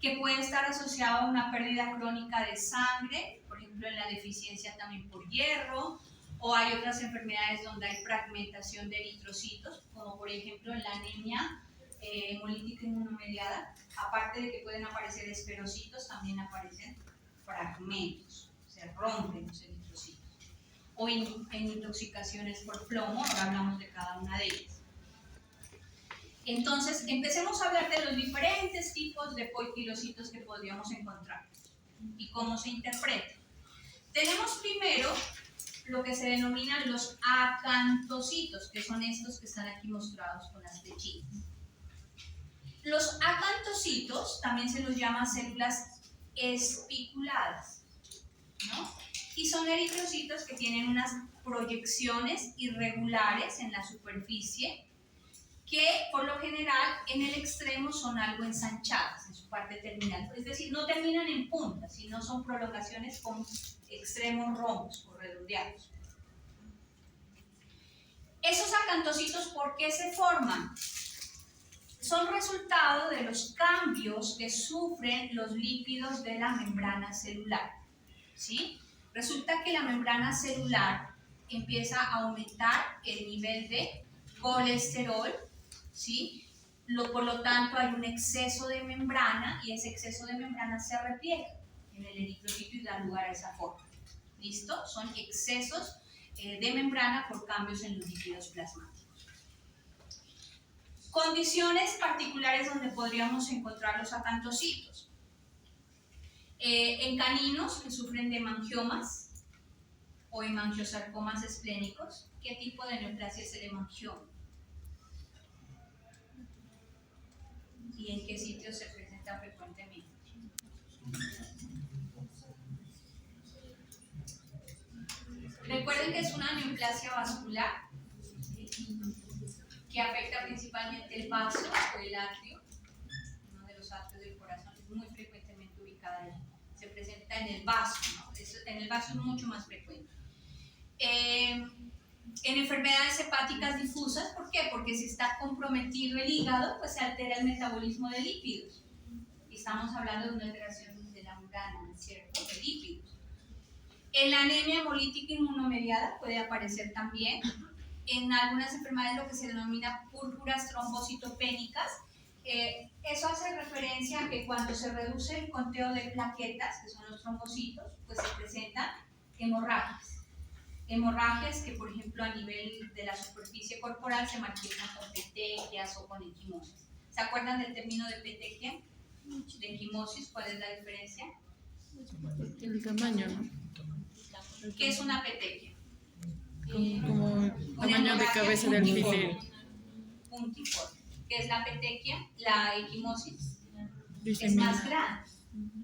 S1: Que puede estar asociada a una pérdida crónica de sangre, por ejemplo en la deficiencia también por hierro, o hay otras enfermedades donde hay fragmentación de eritrocitos, como por ejemplo en la anemia hemolítica inmunomediada. Aparte de que pueden aparecer esferocitos, también aparecen fragmentos, se rompen los eritrocitos. O en intoxicaciones por plomo, ahora hablamos de cada una de ellas. Entonces, empecemos a hablar de los diferentes tipos de poiquilocitos que podríamos encontrar y cómo se interpretan. Tenemos primero lo que se denominan los acantocitos, que son estos que están aquí mostrados con las flechitas. Los acantocitos también se los llama células espiculadas, ¿no? Y son eritrocitos que tienen unas proyecciones irregulares en la superficie que por lo general en el extremo son algo ensanchadas en su parte terminal, es decir, no terminan en punta, sino son prolongaciones con extremos rombos o redondeados. Esos acantocitos, ¿por qué se forman? Son resultado de los cambios que sufren los lípidos de la membrana celular, ¿sí? Resulta que la membrana celular empieza a aumentar el nivel de colesterol, ¿sí? Por lo tanto, hay un exceso de membrana y ese exceso de membrana se repliega en el eritrocito y da lugar a esa forma. ¿Listo? Son excesos de membrana por cambios en los lípidos plasmáticos. Condiciones particulares donde podríamos encontrar los acantocitos. En caninos que sufren de hemangiomas o hemangiosarcomas esplénicos. ¿Qué tipo de neoplasia es el hemangioma? ¿Y en qué sitios se presenta frecuentemente? Recuerden que es una neoplasia vascular que afecta principalmente el vaso o el atrio, uno de los atrios del corazón, es muy frecuentemente ubicada allí. Se presenta en el vaso, ¿no? En el vaso es mucho más frecuente. En enfermedades hepáticas difusas, ¿por qué? Porque si está comprometido el hígado, pues se altera el metabolismo de lípidos. Y estamos hablando de una alteración de la membrana, ¿no es cierto?, de lípidos. En la anemia hemolítica inmunomediada puede aparecer también. En algunas enfermedades lo que se denomina púrpuras trombocitopénicas. Eso hace referencia a que cuando se reduce el conteo de plaquetas, que son los trombocitos, pues se presentan hemorragias. Hemorragias que, por ejemplo, a nivel de la superficie corporal se manifiestan con petequias o con equimosis. ¿Se acuerdan del término de petequia? De equimosis, ¿cuál es la diferencia?
S2: El tamaño, ¿no?
S1: ¿Qué es una petequia?
S2: Como el tamaño de cabeza del alfiler.
S1: Puntiforme. ¿Qué es la petequia? La equimosis
S2: Dice
S1: es
S2: mil.
S1: más grande.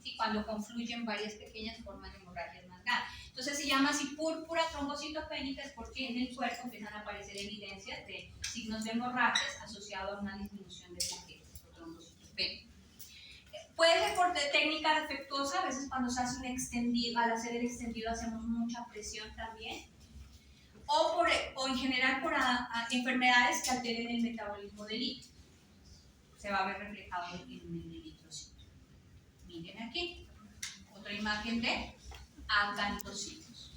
S1: ¿Sí? Cuando confluyen varias pequeñas forman hemorragias más grandes. Entonces se llama así púrpura trombocitopénica, es porque en el cuerpo empiezan a aparecer evidencias de signos de hemorragias asociados a una disminución de plaquetas o trombocitopénica. Puede ser por técnica defectuosa, a veces cuando se hace un extendido, al hacer el extendido hacemos mucha presión también, o en general por enfermedades que alteren el metabolismo del líquido. Se va a ver reflejado en el eritrocito. Miren aquí, otra imagen de acantocitos.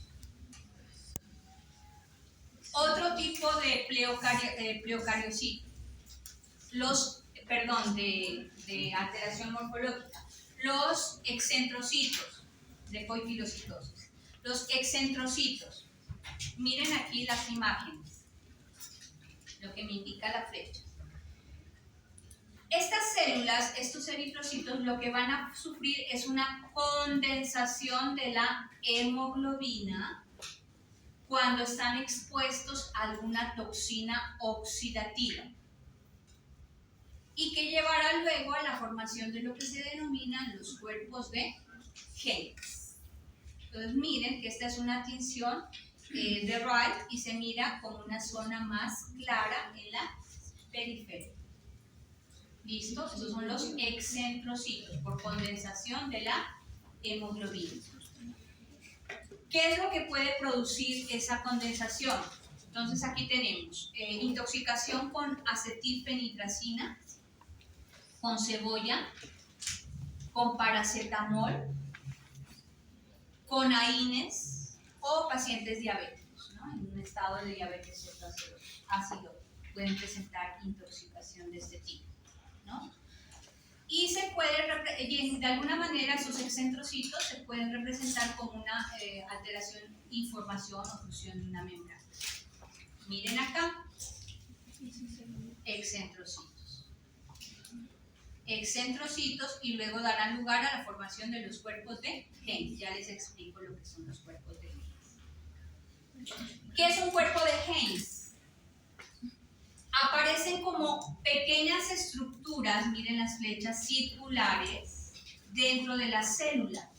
S1: Otro tipo de pleocariocito, de alteración morfológica, los excentrocitos de coifilocitosis. Los excentrocitos, miren aquí las imágenes, lo que me indica la flecha. Estas células, estos eritrocitos, lo que van a sufrir es una condensación de la hemoglobina cuando están expuestos a alguna toxina oxidativa y que llevará luego a la formación de lo que se denominan los cuerpos de genes. Entonces miren que esta es una tinción de Wright y se mira como una zona más clara en la periferia. ¿Listo? Esos son los excentrocitos por condensación de la hemoglobina. ¿Qué es lo que puede producir esa condensación? Entonces aquí tenemos intoxicación con acetilfenitracina, con cebolla, con paracetamol, con AINES o pacientes diabéticos, ¿no? En un estado de diabetes ácido pueden presentar intoxicación de este tipo, ¿no? Y se puede, de alguna manera, esos excentrocitos se pueden representar como una alteración, información o fusión de una membrana. Miren acá, excentrocitos. Excentrocitos y luego darán lugar a la formación de los cuerpos de genes. Ya les explico lo que son los cuerpos de genes. ¿Qué es un cuerpo de genes? Aparecen como pequeñas estructuras, miren las flechas circulares, dentro de la célula,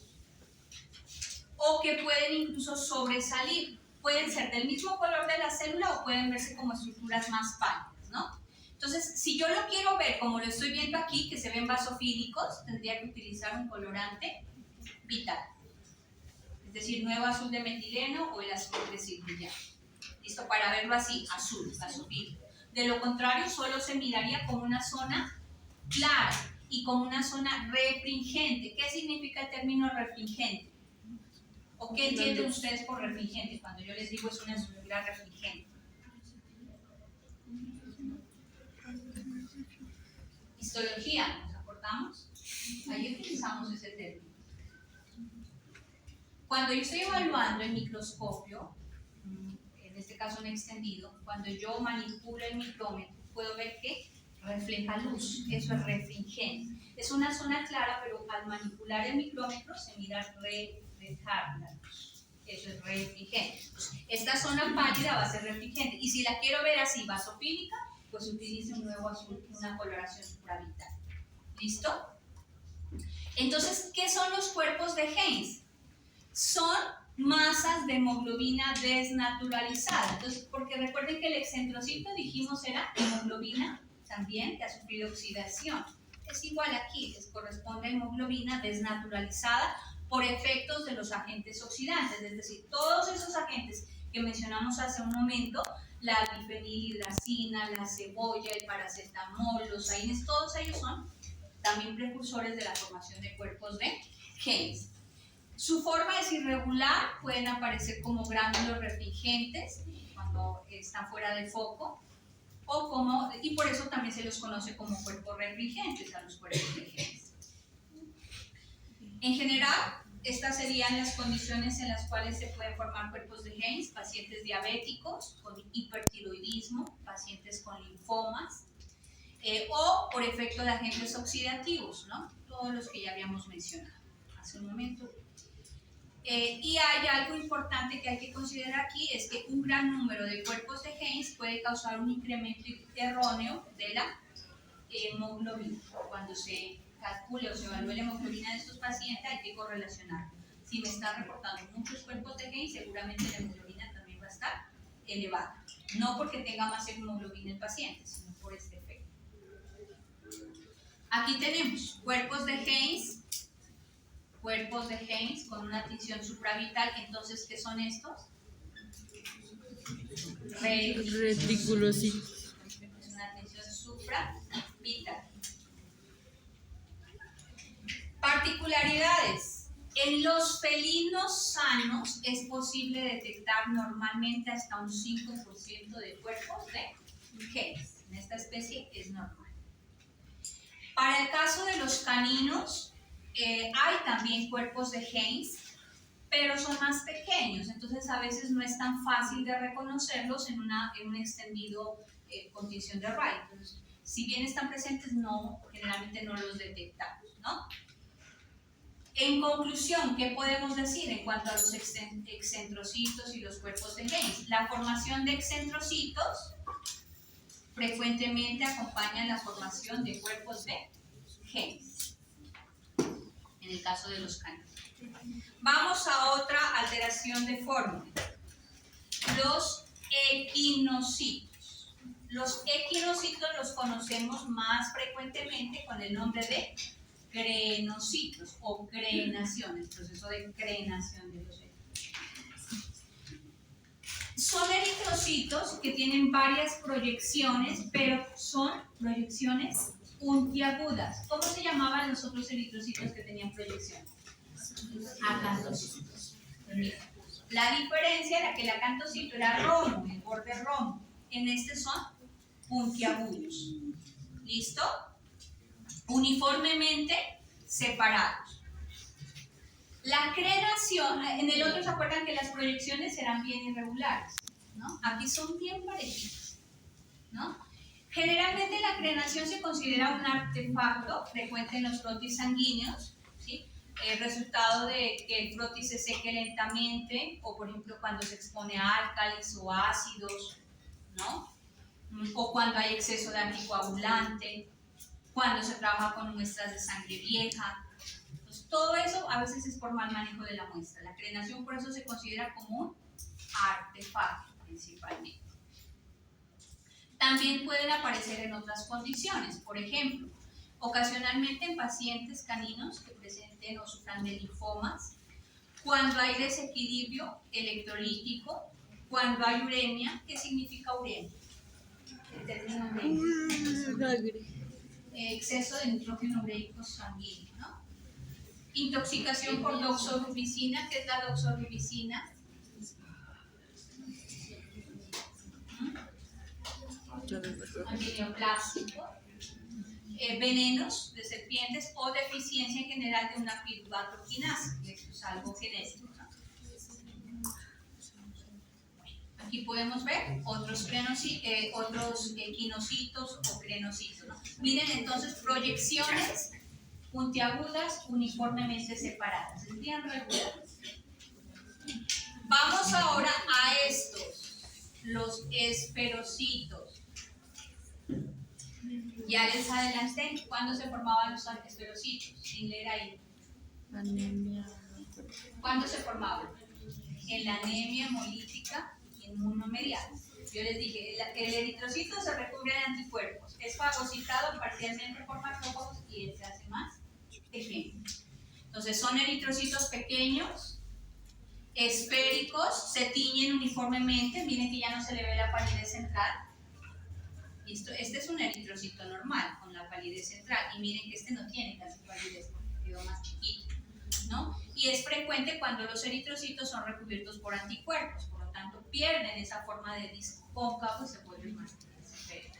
S1: o que pueden incluso sobresalir. Pueden ser del mismo color de la célula o pueden verse como estructuras más pálidas, ¿no? Entonces, si yo lo quiero ver como lo estoy viendo aquí, que se ven basofílicos, tendría que utilizar un colorante vital, es decir, nuevo azul de metileno o el azul de citrillano. ¿Listo? Para verlo así, azul, basofílico. De lo contrario, solo se miraría como una zona clara y como una zona refringente. ¿Qué significa el término refringente? ¿O qué entienden ustedes por refringente? Cuando yo les digo es una estructura refringente. Histología, ¿nos acordamos? Ahí utilizamos ese término. Cuando yo estoy evaluando el microscopio, en este caso en extendido, cuando yo manipulo el micrómetro, puedo ver que refleja luz. Eso es refringente. Es una zona clara, pero al manipular el micrómetro se mira reflejar la luz. Eso es refringente. Esta zona pálida va a ser refringente. Y si la quiero ver así, vasofílica, pues utilice un nuevo azul, una coloración supravital. ¿Listo? Entonces, ¿qué son los cuerpos de Heinz? Son masas de hemoglobina desnaturalizada. Entonces, porque recuerden que el excentrocito, dijimos, era hemoglobina también que ha sufrido oxidación. Es igual aquí, les corresponde a hemoglobina desnaturalizada por efectos de los agentes oxidantes, es decir, todos esos agentes que mencionamos hace un momento, la difenilhidracina, la cebolla, el paracetamol, los AINES, todos ellos son también precursores de la formación de cuerpos de Heinz. Su forma es irregular, pueden aparecer como gránulos refringentes cuando están fuera de foco, y por eso también se los conoce como cuerpos refringentes a los cuerpos de Heinz. En general, estas serían las condiciones en las cuales se pueden formar cuerpos de Heinz: pacientes diabéticos con hipertiroidismo, pacientes con linfomas, o por efecto de agentes oxidativos, ¿no? Todos los que ya habíamos mencionado hace un momento. Y hay algo importante que hay que considerar aquí, es que un gran número de cuerpos de Heinz puede causar un incremento erróneo de la hemoglobina. Cuando se calcule o se evalúe la hemoglobina de estos pacientes, hay que correlacionar. Si me están reportando muchos cuerpos de Heinz, seguramente la hemoglobina también va a estar elevada. No porque tenga más hemoglobina el paciente, sino por este efecto. Aquí tenemos cuerpos de Heinz con una tinción supravital. Entonces, ¿qué son estos?
S2: Reticulocitos.
S1: Es una tinción supravital. Particularidades. En los felinos sanos es posible detectar normalmente hasta un 5% de cuerpos de Heinz. En esta especie es normal. Para el caso de los caninos, hay también cuerpos de Heinz, pero son más pequeños, entonces a veces no es tan fácil de reconocerlos en un extendido condición de Wright. Entonces, si bien están presentes, generalmente no los detectamos, ¿no? En conclusión, ¿qué podemos decir en cuanto a los excentrocitos y los cuerpos de Heinz? La formación de excentrocitos frecuentemente acompaña la formación de cuerpos de Heinz, en el caso de los caninos. Vamos a otra alteración de fórmula. Los equinocitos. Los equinocitos los conocemos más frecuentemente con el nombre de crenocitos o crenación, el proceso de crenación de los eritrocitos. Son eritrocitos que tienen varias proyecciones, pero son proyecciones puntiagudas. ¿Cómo se llamaban los otros eritrocitos que tenían proyección? Acantocitos. La diferencia era que el acantocito era romo, el borde romo. En este son puntiagudos. ¿Listo? Uniformemente separados. La crenación, en el otro se acuerdan que las proyecciones eran bien irregulares, ¿no? Aquí son bien parejitas, ¿no? Generalmente la crenación se considera un artefacto frecuente en los frotis sanguíneos, ¿sí? El resultado de que el frotis se seque lentamente, o por ejemplo cuando se expone a álcalis o ácidos, ¿no? O cuando hay exceso de anticoagulante, cuando se trabaja con muestras de sangre vieja. Entonces, todo eso a veces es por mal manejo de la muestra. La crenación por eso se considera como un artefacto principalmente. También pueden aparecer en otras condiciones, por ejemplo, ocasionalmente en pacientes caninos que presenten o sufran de linfomas, cuando hay desequilibrio electrolítico, cuando hay uremia. ¿Qué significa uremia? El término uremia. Exceso de nitrógeno ureico sanguíneo, ¿no? Intoxicación por doxorubicina. ¿Qué es la doxorubicina? Antineoplástico. Venenos de serpientes o deficiencia en general de una piruvatoquinasa, que esto es algo genético, ¿no? Aquí podemos ver otros equinocitos o crenocitos, ¿no? Miren entonces proyecciones puntiagudas uniformemente separadas, es bien regular. Vamos ahora a estos, los esferocitos. Ya les adelanté cuándo se formaban los esferocitos, sin leer ahí.
S2: Anemia.
S1: ¿Cuándo se formaban? En la anemia hemolítica inmunomediada. Yo les dije, el eritrocito se recubre de anticuerpos, es fagocitado parcialmente por macrófagos y él se hace más pequeño. Entonces son eritrocitos pequeños, esféricos, se tiñen uniformemente, miren que ya no se le ve la palidez central. Este es un eritrocito normal, con la palidez central, y miren que este no tiene casi palidez porque quedó más chiquito, ¿no? Y es frecuente cuando los eritrocitos son recubiertos por anticuerpos, por lo tanto pierden esa forma de disco cóncavo y se vuelven más esféricos.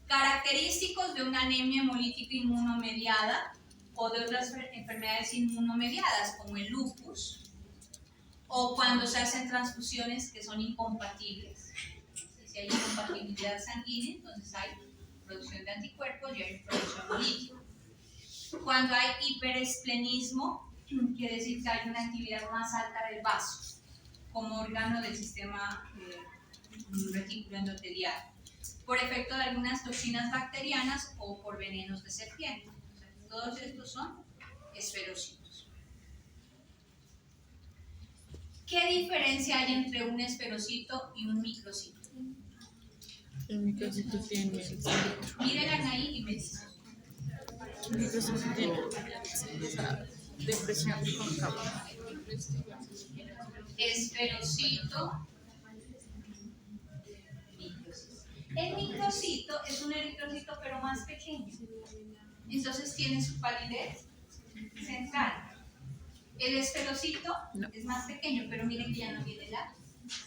S1: Característicos de una anemia hemolítica inmunomediada o de otras enfermedades inmunomediadas como el lupus, o cuando se hacen transfusiones que son incompatibles. Si hay incompatibilidad sanguínea, entonces hay producción de anticuerpos y hay producción hemolítica. Cuando hay hiperesplenismo, quiere decir que hay una actividad más alta del vaso como órgano del sistema retículo endotelial, por efecto de algunas toxinas bacterianas o por venenos de serpiente. O sea, todos estos son esferocitos. ¿Qué diferencia hay entre un esferocito y un microcito?
S2: El microcito tiene el centro.
S1: Miren ahí y me dicen.
S2: El microcito tiene esa depresión cóncava.
S1: Esferocito, microcito. El microcito es un eritrocito pero más pequeño. Entonces tiene su palidez central. El esferocito es más pequeño, pero miren que ya no tiene la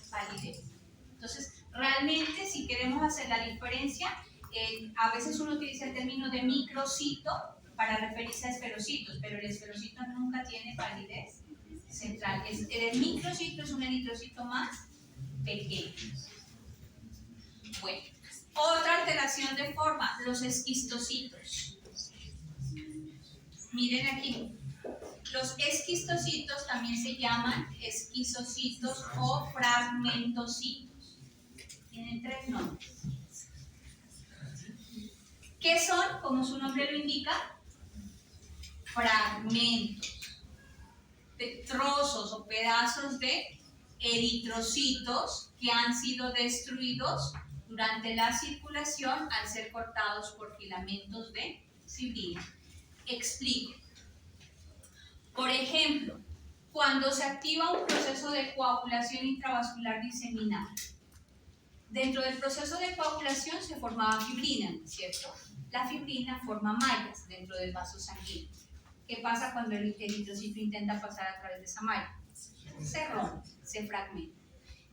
S1: palidez. Entonces, realmente si queremos hacer la diferencia, a veces uno utiliza el término de microcito para referirse a esferocitos, pero el esferocito nunca tiene palidez central. El microcito es un eritrocito más pequeño. Bueno, otra alteración de forma, los esquistocitos. Miren aquí. Los esquistocitos también se llaman esquizocitos o fragmentocitos. Tienen tres nombres. ¿Qué son? Como su nombre lo indica, fragmentos, de trozos o pedazos de eritrocitos que han sido destruidos durante la circulación al ser cortados por filamentos de fibrina. Explico. Por ejemplo, cuando se activa un proceso de coagulación intravascular diseminada, dentro del proceso de coagulación se formaba fibrina, ¿cierto? La fibrina forma mallas dentro del vaso sanguíneo. ¿Qué pasa cuando el eritrocito intenta pasar a través de esa malla? Se rompe, se fragmenta.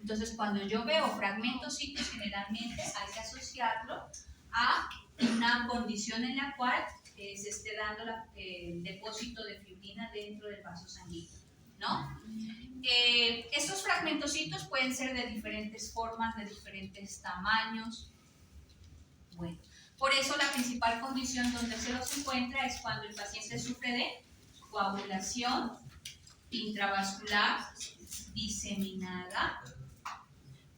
S1: Entonces, cuando yo veo fragmentocitos, generalmente hay que asociarlo a una condición en la cual se esté dando el depósito de fibrina dentro del vaso sanguíneo, ¿no? Estos fragmentocitos pueden ser de diferentes formas, de diferentes tamaños. Bueno, por eso la principal condición donde se los encuentra es cuando el paciente sufre de coagulación intravascular diseminada,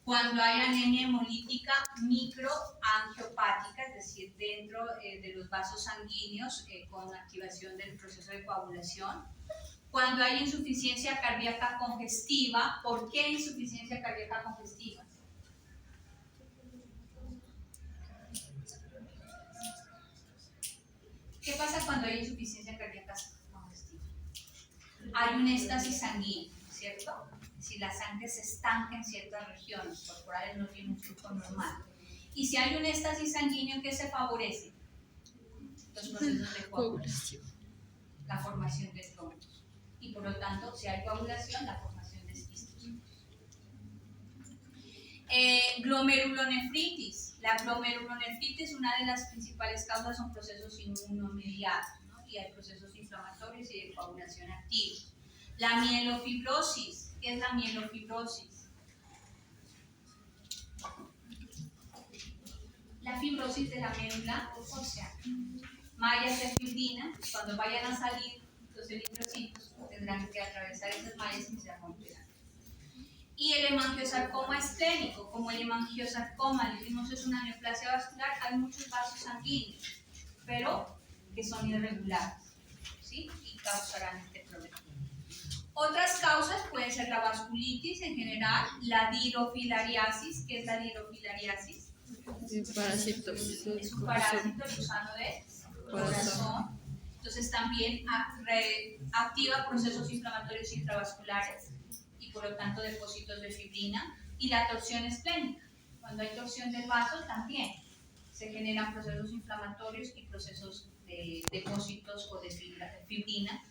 S1: cuando hay anemia hemolítica microangiopática, es decir, dentro de los vasos sanguíneos con activación del proceso de coagulación, cuando hay insuficiencia cardíaca congestiva. ¿Por qué insuficiencia cardíaca congestiva? ¿Qué pasa cuando hay insuficiencia cardíaca congestiva? Hay un éxtasis sanguíneo, ¿cierto? Si la sangre se estanca en ciertas regiones corporales, no tiene un flujo normal. Y si hay un éxtasis sanguíneo, ¿qué se favorece? Los procesos de coagulación. la formación de trombos. Y por lo tanto, si hay coagulación, la formación de esquistos. Glomerulonefritis. La glomerulonefritis, una de las principales causas son procesos inmunomediados, ¿no? Y hay procesos inflamatorios y de coagulación activos. La mielofibrosis. ¿Qué es la mielofibrosis? La fibrosis de la médula ósea. Mallas de fibrina, cuando vayan a salir los eritrocitos, tendrán que atravesar esas mallas y se romperán. Y el hemangiosarcoma esplénico, como el hemangiosarcoma, decimos es una neoplasia vascular, hay muchos vasos sanguíneos, pero que son irregulares, ¿sí? Y causarán este problema. Otras causas pueden ser la vasculitis en general, la dirofilariasis. ¿Qué es la dirofilariasis?
S2: Parásitos.
S1: Es un parásito el gusano de corazón. Entonces también activa procesos inflamatorios intravasculares y por lo tanto depósitos de fibrina. Y la torsión esplénica. Cuando hay torsión del vaso también se generan procesos inflamatorios y procesos de depósitos o de fibrina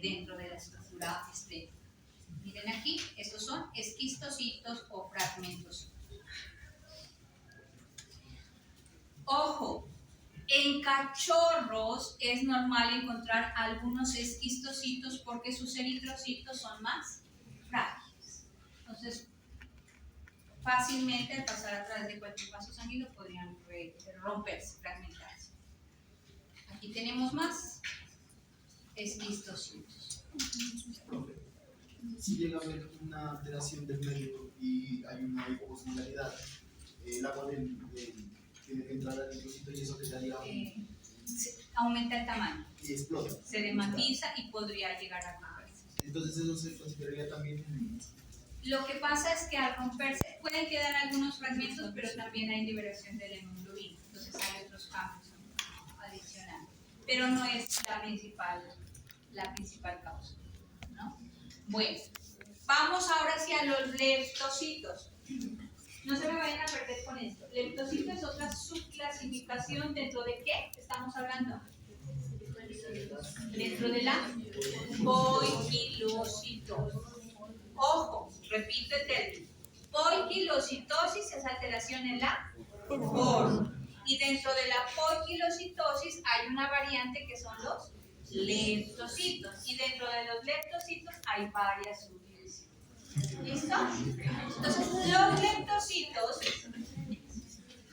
S1: dentro de la estructura esplénica. Miren aquí, estos son esquistocitos o fragmentos. Ojo, en cachorros es normal encontrar algunos esquistocitos porque sus eritrocitos son más frágiles. Entonces, fácilmente al pasar a través de cualquier vaso sanguíneo podrían romperse, fragmentarse. Aquí tenemos más esquistocitos.
S3: Si llega a haber una alteración del medio y hay una hiposmilaridad, el agua tiene que entrar al eritrocito y eso quedaría
S1: Aumenta el tamaño,
S3: y explota.
S1: se dematiza y podría llegar a romperse.
S3: Entonces eso se consideraría también
S1: Lo que pasa es que al romperse pueden quedar algunos fragmentos, pero también hay liberación de la hemoglobina, entonces hay otros cambios adicionales, pero no es la principal causa, ¿no? Bueno, vamos ahora hacia los leptocitos. No se me vayan a perder con esto. Leptocito es otra subclasificación dentro de ¿qué estamos hablando? Dentro de la poikilocitosis. Ojo, repito el término. Poikilocitosis es alteración en la POR. Y dentro de la poikilocitosis hay una variante que son los leptocitos. Y dentro de los leptocitos hay varias subdivisiones. ¿Listo? Entonces, los leptocitos,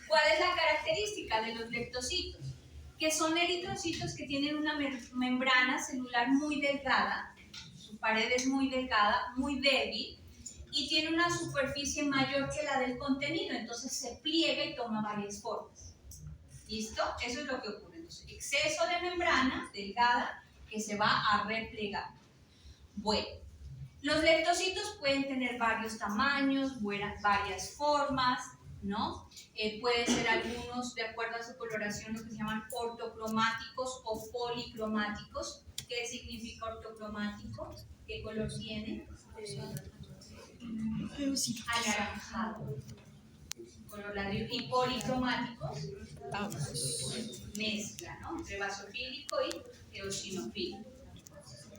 S1: ¿cuál es la característica de los leptocitos? Que son eritrocitos que tienen una membrana celular muy delgada, su pared es muy delgada, muy débil, y tiene una superficie mayor que la del contenido, entonces se pliega y toma varias formas. ¿Listo? Eso es lo que ocurre. Entonces, exceso de membrana delgada que se va a replegar. Bueno, los leptocitos pueden tener varios tamaños, varias formas, ¿no? Pueden ser algunos, de acuerdo a su coloración, lo que se llaman ortocromáticos o policromáticos. ¿Qué significa ortocromático? ¿Qué color tiene? Anaranjado. Color ladrillo. Y policromáticos, mezcla, ¿no? Entre basofílico y eosinofílico.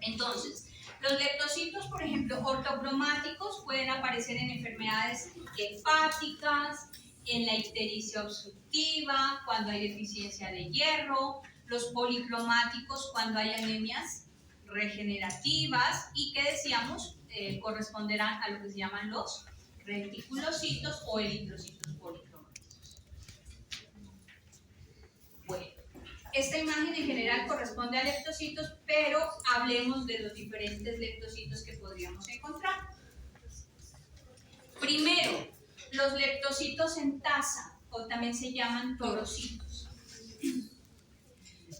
S1: Entonces, los leptocitos, por ejemplo, ortocromáticos pueden aparecer en enfermedades hepáticas, en la ictericia obstructiva, cuando hay deficiencia de hierro, los policromáticos cuando hay anemias regenerativas y que decíamos corresponderán a lo que se llaman los reticulocitos o eritrocitos policromáticos. Bueno, esta imagen en general corresponde a leptocitos, pero hablemos de los diferentes leptocitos que podríamos encontrar. Primero, los leptocitos en taza, o también se llaman torocitos.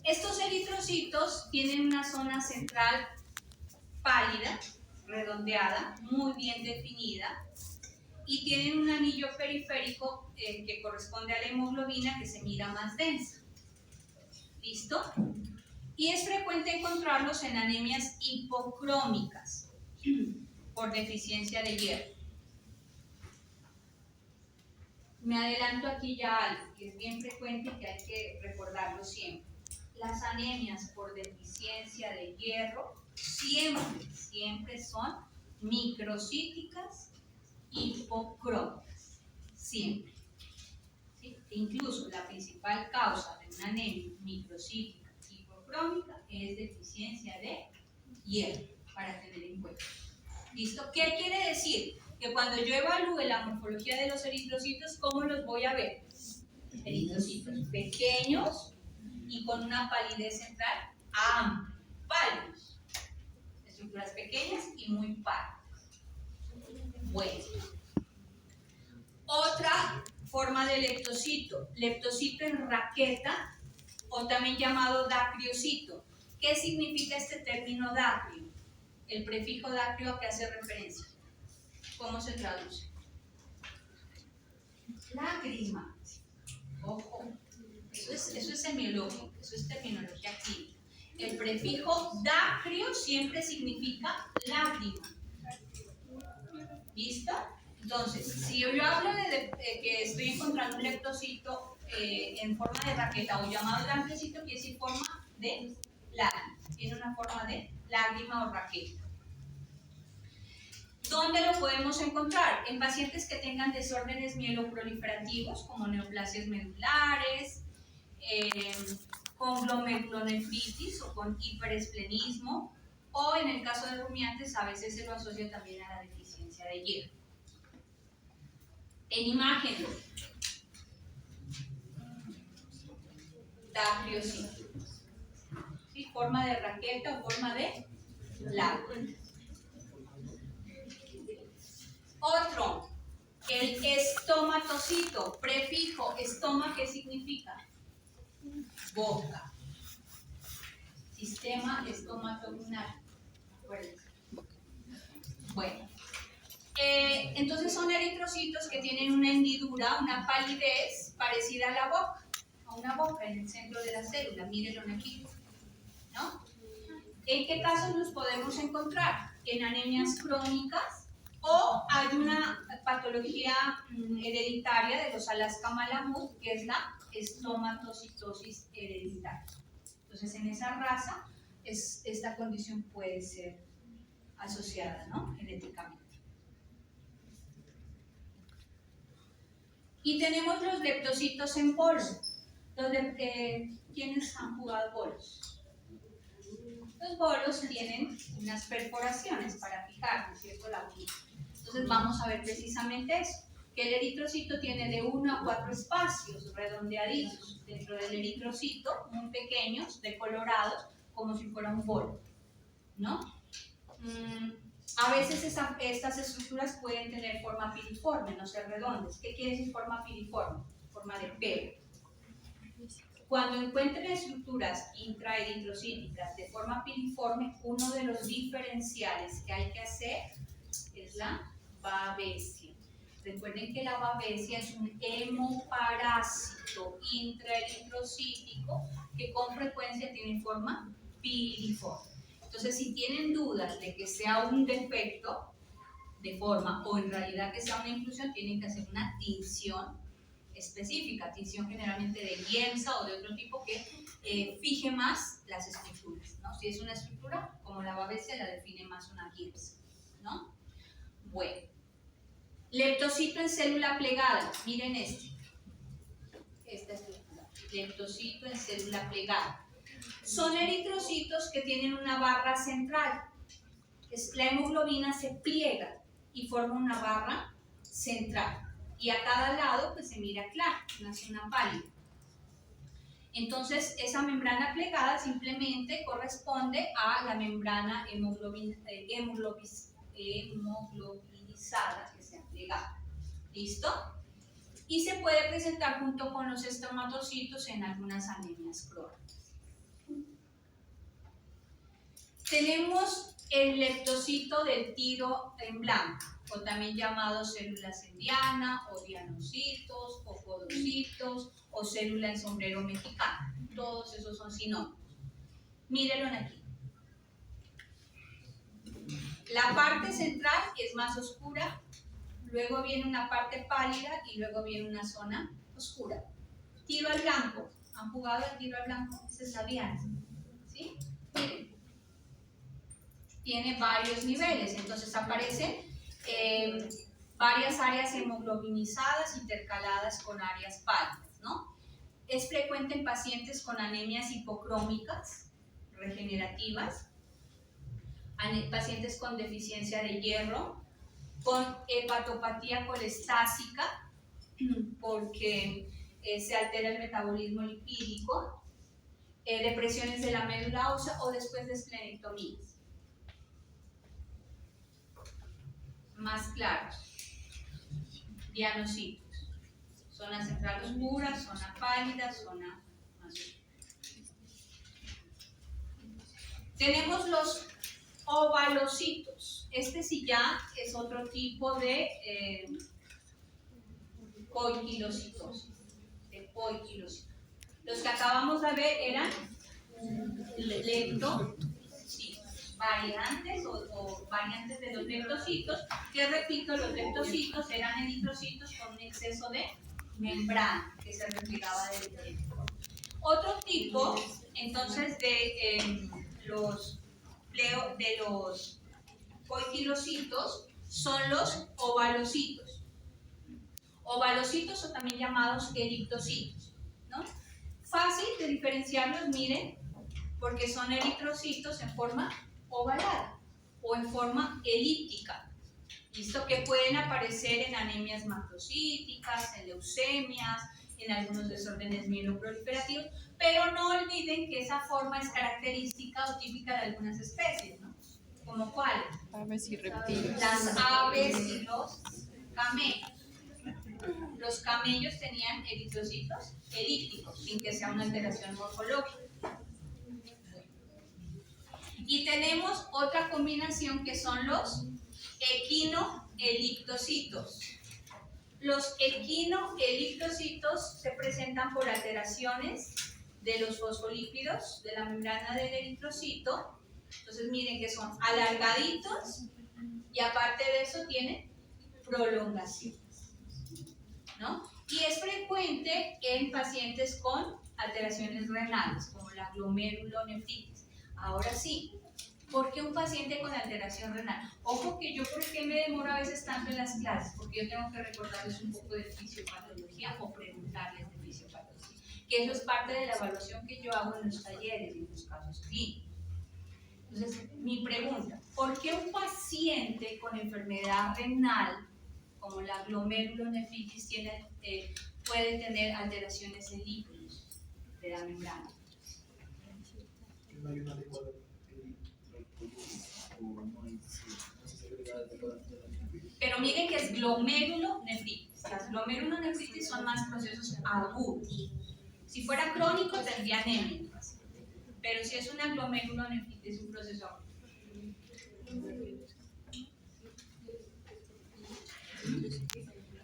S1: Estos eritrocitos tienen una zona central pálida, redondeada, muy bien definida, y tienen un anillo periférico que corresponde a la hemoglobina que se mira más densa. ¿Listo? Y es frecuente encontrarlos en anemias hipocrómicas por deficiencia de hierro. Me adelanto aquí ya algo que es bien frecuente y que hay que recordarlo siempre. las anemias por deficiencia de hierro siempre son microcíticas hipocrómicas, siempre. ¿Sí? E incluso la principal causa de una anemia microcítica hipocrómica es deficiencia de hierro, para tener en cuenta. ¿Listo? ¿Qué quiere decir? Que cuando yo evalúe la morfología de los eritrocitos, ¿cómo los voy a ver? Eritrocitos pequeños y con una palidez central amplia, pálidos. Estructuras pequeñas y muy pálidas. Bueno. Otra forma de leptocito en raqueta, o también llamado dacriocito. ¿Qué significa este término dacrio? El prefijo dacrio, ¿a qué hace referencia? ¿Cómo se traduce? Lágrima. Ojo, eso es semiológico, eso es terminología clínica. El prefijo dacrio siempre significa lágrima. ¿Listo? Entonces, si yo hablo de que estoy encontrando un leptocito en forma de raqueta o llamado dacriocito, quiere decir forma de lágrima. Tiene una forma de lágrima o raqueta. ¿Dónde lo podemos encontrar? En pacientes que tengan desórdenes mieloproliferativos, como neoplasias medulares, con glomerulonefritis o con hiperesplenismo, o en el caso de rumiantes, a veces se lo asocia también a la deficiencia de hierro. En imagen, dacriocito. ¿Sí? Forma de raqueta o forma de lágrima. Otro, el estomatocito, prefijo estoma, ¿qué significa? Boca. Sistema estomatourinario. Acuérdense. Bueno, entonces son eritrocitos que tienen una hendidura, una palidez parecida a la boca, a una boca en el centro de la célula. Mírenlo aquí, ¿no? ¿En qué casos los podemos encontrar? En anemias crónicas, o hay una patología hereditaria de los Alaska-Malamud, que es la estomatocitosis hereditaria. Entonces, en esa raza, esta condición puede ser asociada, ¿no? Genéticamente. Y tenemos los leptocitos en polvo. ¿Quiénes han jugado bolos? Los bolos tienen unas perforaciones para fijar, ¿no es cierto?, la bola. Entonces vamos a ver precisamente eso, que el eritrocito tiene de 1 a 4 espacios redondeaditos dentro del eritrocito, muy pequeños, decolorados, como si fuera un bolo, ¿no? A veces estas estructuras pueden tener forma piriforme, no ser redondas. ¿Qué quiere decir forma piriforme? Forma de pelo. Cuando encuentren estructuras intraeritrocíticas de forma piriforme, uno de los diferenciales que hay que hacer es la babesia. Recuerden que la babesia es un hemoparásito intraeritrocítico que con frecuencia tiene forma piriforme. Entonces, si tienen dudas de que sea un defecto de forma o en realidad que sea una inclusión, tienen que hacer una tinción específica, tinción generalmente de Giemsa o de otro tipo que fije más las estructuras, ¿no? Si es una estructura, como la babesia, la define más una Giemsa, ¿no? Bueno, leptocito en célula plegada, miren esta estructura, leptocito en célula plegada. Son eritrocitos que tienen una barra central. La hemoglobina se pliega y forma una barra central. Y a cada lado pues se mira claro, una zona pálida. Entonces esa membrana plegada simplemente corresponde a la membrana hemoglobinizada que se ha plegado. ¿Listo? Y se puede presentar junto con los estomatocitos en algunas anemias crónicas. Tenemos el leptocito del tiro en blanco, o también llamado células en diana, o dianocitos, o podocitos, o célula en sombrero mexicano. Todos esos son sinónimos. Mírenlo aquí. La parte central es más oscura, luego viene una parte pálida y luego viene una zona oscura. Tiro al blanco. ¿Han jugado al tiro al blanco? Esa es la Diana. ¿Sí? Miren. Tiene varios niveles, entonces aparecen varias áreas hemoglobinizadas intercaladas con áreas pálidas, ¿no? Es frecuente en pacientes con anemias hipocrómicas regenerativas, pacientes con deficiencia de hierro, con hepatopatía colestásica, porque se altera el metabolismo lipídico, depresiones de la médula ósea o después de esplenectomías. Más claros, dianocitos, zona central oscura, zona pálida, zona azul. Tenemos los ovalocitos. Este sí ya es otro tipo de poiquilocitosis. Los que acabamos de ver eran variantes o variantes de los leptocitos, que repito, los leptocitos eran eritrocitos con un exceso de membrana que se replicaba del tiempo. Otro tipo, entonces, de los poiquilocitos son los ovalocitos. Ovalocitos o también llamados erictocitos, ¿no? Fácil de diferenciarlos, miren, porque son eritrocitos en forma ovalada o en forma elíptica, ¿listo? Que pueden aparecer en anemias macrocíticas, en leucemias, en algunos desórdenes mieloproliferativos, pero no olviden que esa forma es característica o típica de algunas especies, ¿no? ¿Como cuáles?
S2: Aves y reptiles.
S1: Las aves y los camellos. Los camellos tenían eritrocitos elípticos, sin que sea una alteración morfológica. Y tenemos otra combinación que son los equinoelictocitos. Los equinoelictocitos se presentan por alteraciones de los fosfolípidos de la membrana del eritrocito. Entonces miren que son alargaditos y aparte de eso tienen prolongaciones, ¿no? Y es frecuente en pacientes con alteraciones renales, como la glomerulonefritis. Ahora sí, ¿por qué un paciente con alteración renal? Ojo que yo, ¿por qué me demoro a veces tanto en las clases? Porque yo tengo que recordarles un poco de fisiopatología o preguntarles de fisiopatología, que eso es parte de la evaluación que yo hago en los talleres y en los casos clínicos. Entonces, mi pregunta, ¿por qué un paciente con enfermedad renal, como la glomerulonefritis, puede tener alteraciones en lípidos de la membrana?
S3: No hay un adecuado
S1: Pero miren que es glomerulonefritis. Las glomerulonefritis son más procesos agudos. Si fuera crónico tendría anemia, pero si es una glomerulonefritis es un proceso agudo.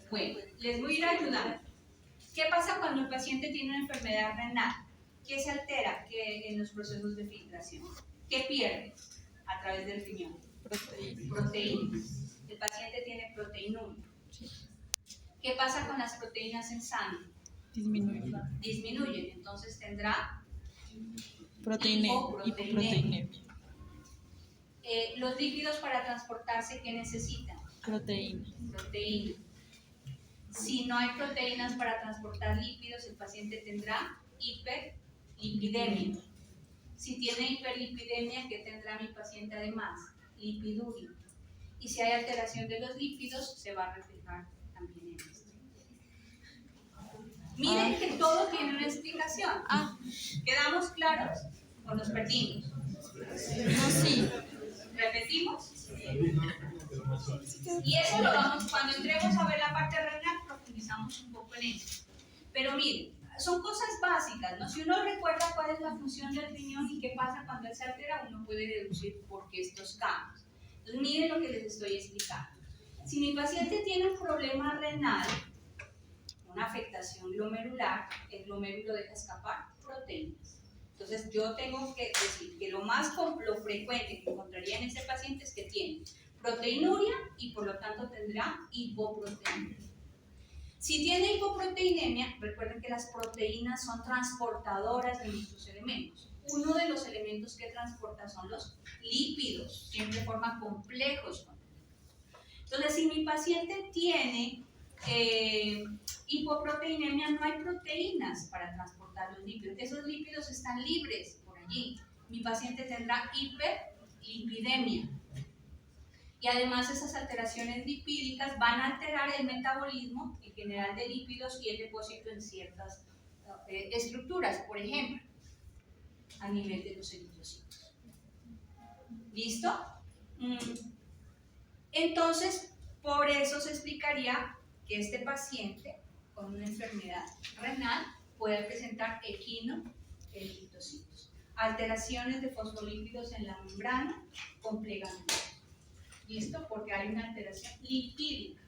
S1: Bueno, les voy a ir ayudando. ¿Qué pasa cuando el paciente tiene una enfermedad renal? ¿Qué se altera en los procesos de filtración? ¿Qué pierde a través del riñón? Proteínas. El paciente tiene proteinuria. ¿Qué pasa con las proteínas en sangre? Disminuyen, entonces tendrá hipoproteinemia. Los lípidos para transportarse, ¿qué necesitan? Proteína. Si no hay proteínas para transportar lípidos, el paciente tendrá hiperlipidemia. Si tiene hiperlipidemia, ¿qué tendrá mi paciente además? Lipiduria. Y si hay alteración de los lípidos, se va a reflejar también en esto. Miren que todo tiene una explicación. ¿Quedamos claros o nos perdimos?
S2: No, sí.
S1: ¿Repetimos? Y eso lo vamos, cuando entremos a ver la parte renal, profundizamos un poco en eso. Pero miren, son cosas básicas, ¿no? Si uno recuerda cuál es la función del riñón y qué pasa cuando él se altera, uno puede deducir por qué estos cambios. Entonces miren lo que les estoy explicando. Si mi paciente tiene un problema renal, una afectación glomerular, el glomérulo deja escapar proteínas. Entonces yo tengo que decir que lo frecuente que encontraría en ese paciente es que tiene proteinuria y por lo tanto tendrá hipoproteinuria. Si tiene hipoproteinemia, recuerden que las proteínas son transportadoras de muchos elementos. Uno de los elementos que transporta son los lípidos, siempre forman complejos. Entonces, si mi paciente tiene hipoproteinemia, no hay proteínas para transportar los lípidos. Esos lípidos están libres por allí. Mi paciente tendrá hiperlipidemia. Y además esas alteraciones lipídicas van a alterar el metabolismo en general de lípidos y el depósito en ciertas estructuras, por ejemplo, a nivel de los eritrocitos. ¿Listo? Entonces, por eso se explicaría que este paciente con una enfermedad renal puede presentar equinoeritrocitos, alteraciones de fosfolípidos en la membrana con plegamiento. ¿Listo? Porque hay una alteración lipídica.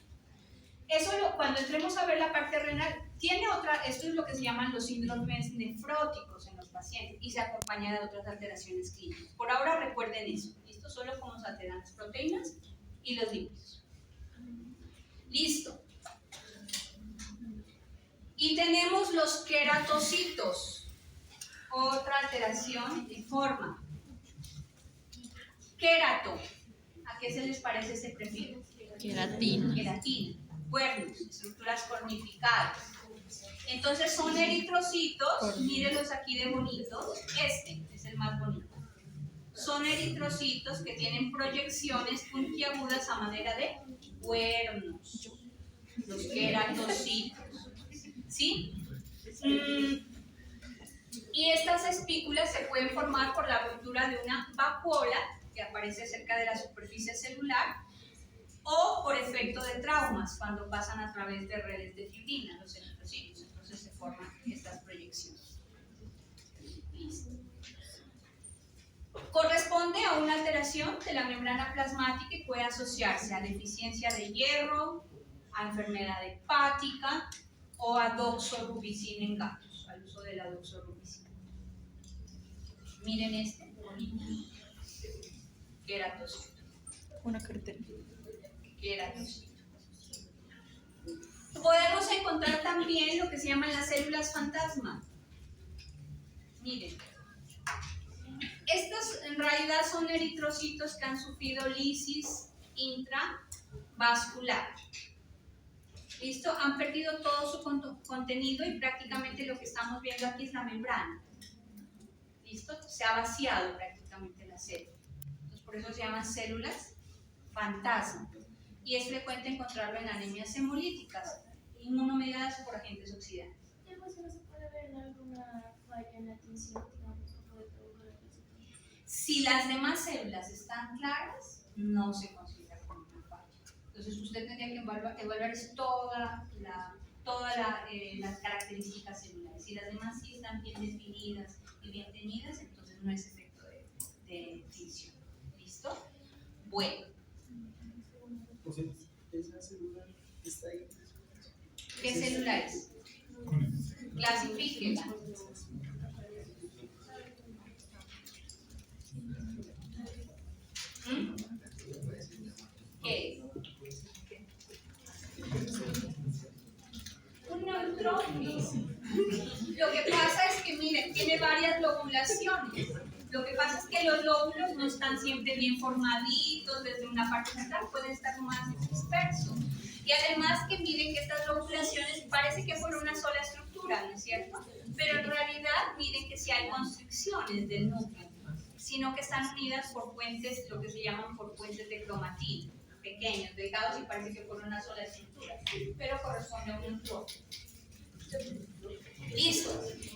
S1: Eso cuando entremos a ver la parte renal, tiene esto es lo que se llaman los síndromes nefróticos en los pacientes y se acompaña de otras alteraciones clínicas. Por ahora recuerden eso. ¿Listo? Solo cómo se alteran las proteínas y los lípidos. Listo. Y tenemos los queratocitos, otra alteración de forma. Querato. ¿A qué se les parece ese prefijo?
S2: Queratina.
S1: Queratina. Cuernos, estructuras cornificadas. Entonces son eritrocitos, mírenlos aquí de bonitos. Este es el más bonito. Son eritrocitos que tienen proyecciones puntiagudas a manera de cuernos. Los queratocitos. ¿Sí? Y estas espículas se pueden formar por la ruptura de una vacuola que aparece cerca de la superficie celular o por efecto de traumas cuando pasan a través de redes de fibrina, los eritrocitos. Entonces se forman estas proyecciones. Listo. Corresponde a una alteración de la membrana plasmática y puede asociarse a deficiencia de hierro, a enfermedad hepática o a doxorubicina en gatos, al uso de la doxorubicina. Miren este, bonito. Queratocito.
S2: Una cartera.
S1: Queratocito. Podemos encontrar también lo que se llaman las células fantasma. Miren. Estos en realidad son eritrocitos que han sufrido lisis intravascular. ¿Listo? Han perdido todo su contenido y prácticamente lo que estamos viendo aquí es la membrana. ¿Listo? Se ha vaciado prácticamente la célula. Entonces, por eso se llaman células fantasma. Y es frecuente encontrarlo en anemias hemolíticas, inmunomediadas por agentes oxidantes.
S4: Pues no se puede ver alguna falla en la atención, digamos, que puede provocar la presentación.
S1: Si las demás células están claras, no se considera como una falla. Entonces usted tendría que evaluar todas las características celulares. Si las demás sí están bien definidas y bien teñidas, entonces no es efecto de tinción. ¿Listo? Bueno.
S3: Esa célula está ahí.
S1: ¿Qué célula es? Clasifíquela. ¿Qué es? Un neutrófilo. Lo que pasa es que, miren, tiene varias lobulaciones. Lo que pasa es que los lóbulos no están siempre bien formaditos desde una parte central, pueden estar más dispersos. Y además que miren que estas lobulaciones parece que fueron una sola estructura, ¿no es cierto? Pero en realidad miren que sí hay constricciones del núcleo, sino que están unidas por puentes, lo que se llaman por puentes de cromatina, pequeños, delgados y parece que fueron una sola estructura, pero corresponde a un neutrófilo. Listo.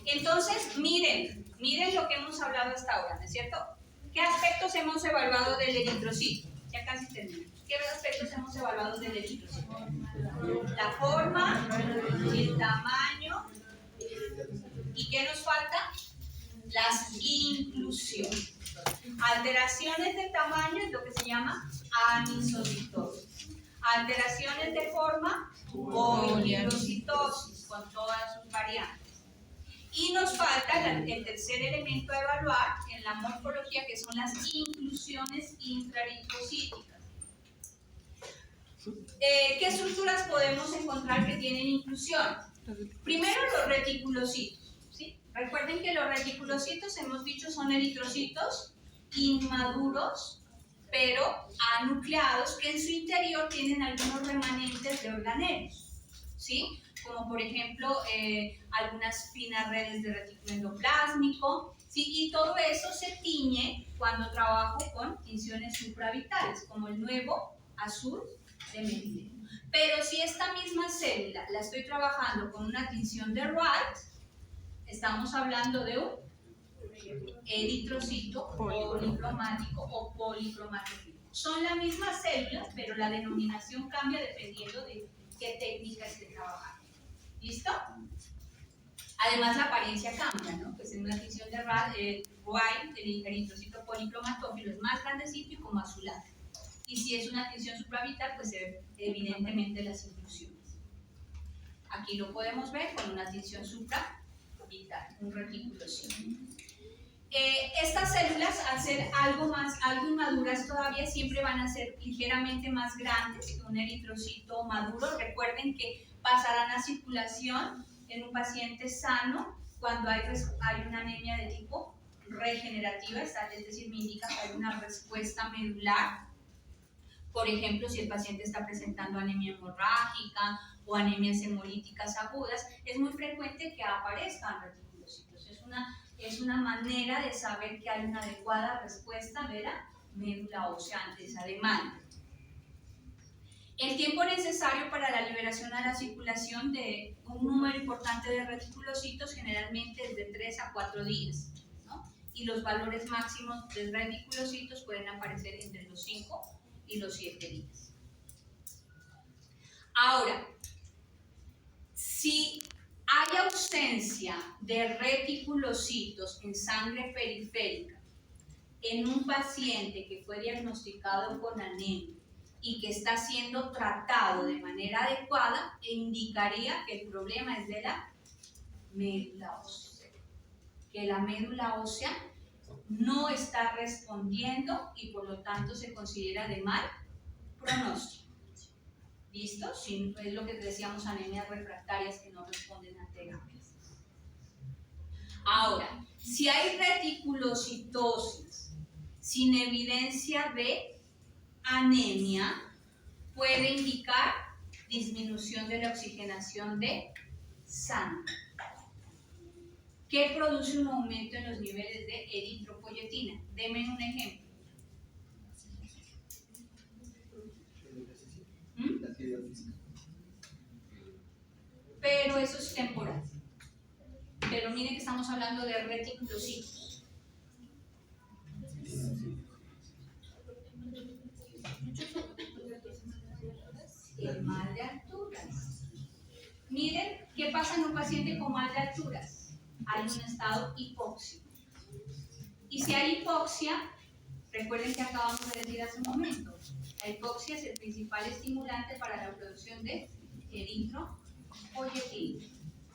S1: Entonces, miren lo que hemos hablado hasta ahora, ¿no es cierto? ¿Qué aspectos hemos evaluado del eritrocito? Ya casi terminamos. ¿Qué aspectos hemos evaluado del eritrocito? La forma, el tamaño, ¿y qué nos falta? Las inclusiones. Alteraciones de tamaño es lo que se llama anisocitosis. Alteraciones de forma, poliocitosis, con todas sus variantes. Y nos falta el tercer elemento a evaluar en la morfología, que son las inclusiones intraeritrocíticas. ¿Qué estructuras podemos encontrar que tienen inclusión? Primero, los reticulocitos, ¿sí? Recuerden que los reticulocitos, hemos dicho, son eritrocitos inmaduros, pero anucleados, que en su interior tienen algunos remanentes de organelos, ¿sí? Como por ejemplo, algunas finas redes de retículo endoplásmico, ¿sí? Y todo eso se tiñe cuando trabajo con tinciones supravitales, como el nuevo azul de metileno. Pero si esta misma célula la estoy trabajando con una tinción de Wright, estamos hablando de un eritrocito policromático o policromatofílico. Son la misma célula, pero la denominación cambia dependiendo de qué técnica esté trabajando. ¿Listo? Además, la apariencia cambia, ¿no? Pues en una tinción de Wright, el eritrocito policromatófilo es más grandecito y como azulado. Y si es una tinción supravital, pues se ven evidentemente las inclusiones. Aquí lo podemos ver con una tinción supravital, un reticulocito. Estas células, al ser algo inmaduras todavía, siempre van a ser ligeramente más grandes que un eritrocito maduro. Recuerden que pasarán a circulación en un paciente sano cuando hay una anemia de tipo regenerativa, es decir, me indica que hay una respuesta medular. Por ejemplo, si el paciente está presentando anemia hemorrágica o anemias hemolíticas agudas, es muy frecuente que aparezcan reticulocitos. Es una manera de saber que hay una adecuada respuesta de la médula ósea ante esa demanda. El tiempo necesario para la liberación a la circulación de un número importante de reticulocitos generalmente es de 3 a 4 días, ¿no? Y los valores máximos de reticulocitos pueden aparecer entre los 5 y los 7 días. Ahora, si hay ausencia de reticulocitos en sangre periférica en un paciente que fue diagnosticado con anemia y que está siendo tratado de manera adecuada, indicaría que el problema es de la médula ósea, que la médula ósea no está respondiendo y por lo tanto se considera de mal pronóstico. ¿Listo? Sí, es lo que decíamos, anemias refractarias que no responden a terapias. Ahora, si hay reticulocitosis sin evidencia de anemia, puede indicar disminución de la oxigenación de sangre, que produce un aumento en los niveles de eritropoyetina. Denme un ejemplo. Pero eso es temporal. Pero miren que estamos hablando de reticulocitos. El mal de alturas. Miren qué pasa en un paciente con mal de alturas. Hay un estado hipóxico. Y si hay hipoxia, recuerden que acabamos de decir hace un momento, la hipoxia es el principal estimulante para la producción de eritropoyetina.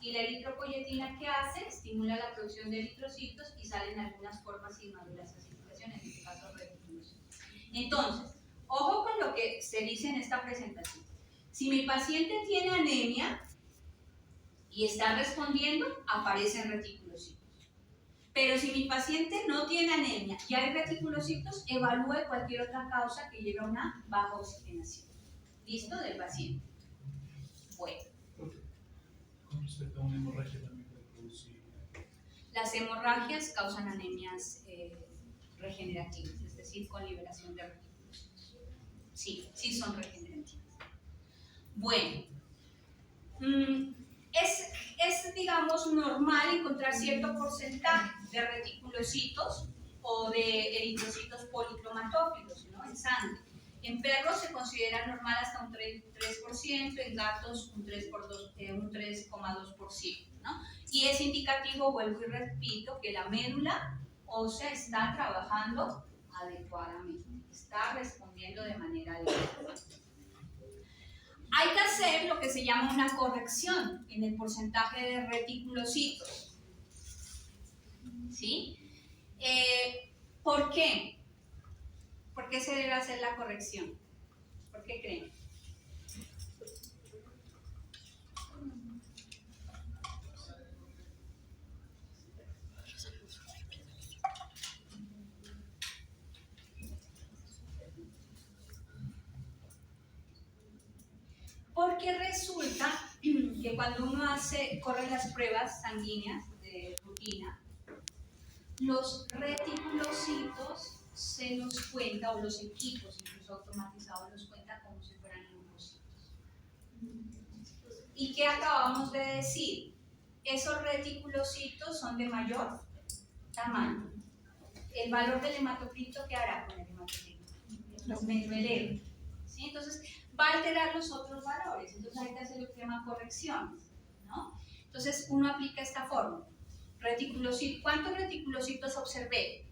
S1: Y la eritropoyetina, ¿qué hace? Estimula la producción de eritrocitos y salen algunas formas inmaduras de circulación, en este caso reticulocitos. Entonces, ojo con lo que se dice en esta presentación. Si mi paciente tiene anemia y está respondiendo, aparecen reticulocitos. Pero si mi paciente no tiene anemia y hay reticulocitos, evalúe cualquier otra causa que lleve a una baja oxigenación. ¿Listo? Del paciente. Bueno.
S5: Con respecto a una hemorragia también puede producir.
S1: Las hemorragias causan anemias regenerativas, es decir, con liberación de reticulocitos. Sí, sí son regenerativas. Bueno, es, digamos, normal encontrar cierto porcentaje de reticulocitos o de eritrocitos policromatófilos, ¿no?, en sangre. En perros se considera normal hasta un 3%, en gatos un 3,2%, ¿no? Y es indicativo, vuelvo y repito, que la médula ósea está trabajando adecuadamente, está respondiendo de manera adecuada. Hay que hacer lo que se llama una corrección en el porcentaje de reticulocitos. ¿Sí? ¿Por qué? ¿Por qué se debe hacer la corrección? ¿Por qué creen? porque resulta que cuando uno corre las pruebas sanguíneas de rutina, los reticulocitos se los cuenta, o los equipos incluso automatizados los cuentan como si fueran leucocitos. ¿Y qué acabamos de decir? Esos reticulocitos son de mayor tamaño. El valor del hematocrito, ¿qué hará con el hematocrito? Lo eleva. ¿Sí? Entonces, va a alterar los otros valores. Entonces, hay que hacer lo que se llama correcciones, ¿no? Entonces, uno aplica esta fórmula. ¿Cuántos reticulocitos observé?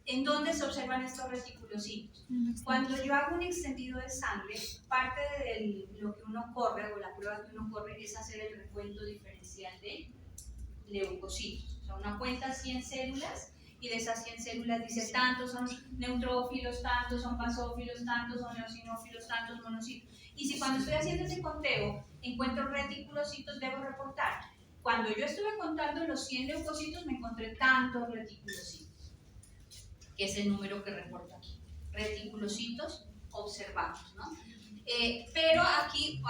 S1: ¿En dónde se observan estos reticulocitos? Cuando yo hago un extendido de sangre, parte de lo que uno corre, o la prueba que uno corre, es hacer el recuento diferencial de leucocitos. O sea, una cuenta 100 células, y de esas 100 células dice tantos son neutrófilos, tantos son basófilos, tantos son eosinófilos, tantos monocitos. Y si cuando estoy haciendo ese conteo encuentro reticulocitos, debo reportar. Cuando yo estuve contando los 100 leucocitos, me encontré tantos reticulocitos, que es el número que reporto aquí. Reticulocitos observados, ¿no? Pero aquí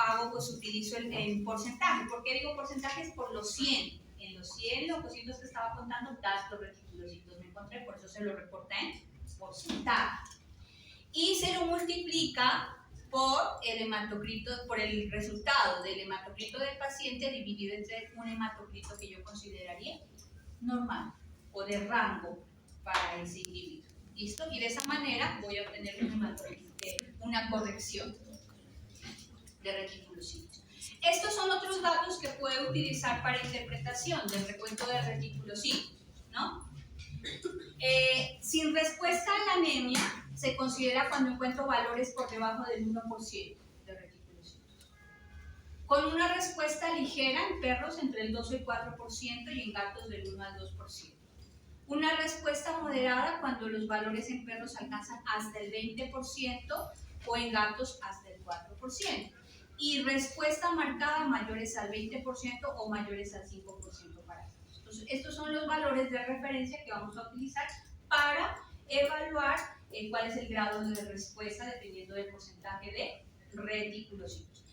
S1: utilizo el porcentaje. ¿Por qué digo porcentajes? Por los 100. En los 100 leucocitos que estaba contando, tantos reticulocitos me encontré, por eso se lo reporta en porcentaje. Y se lo multiplica por el hematocrito, por el resultado del hematocrito del paciente dividido entre un hematocrito que yo consideraría normal o de rango para ese individuo. ¿Listo? Y de esa manera voy a obtener una corrección de reticulocitos. Estos son otros datos que puedo utilizar para interpretación del recuento de reticulocitos, ¿no? Sin respuesta a la anemia se considera cuando encuentro valores por debajo del 1% de reticulocitos. Con una respuesta ligera en perros entre el 2 y el 4% y en gatos del 1 al 2%. Una respuesta moderada cuando los valores en perros alcanzan hasta el 20% o en gatos hasta el 4%. Y respuesta marcada mayores al 20% o mayores al 5% para gatos. Entonces, estos son los valores de referencia que vamos a utilizar para evaluar cuál es el grado de respuesta dependiendo del porcentaje de reticulocitos.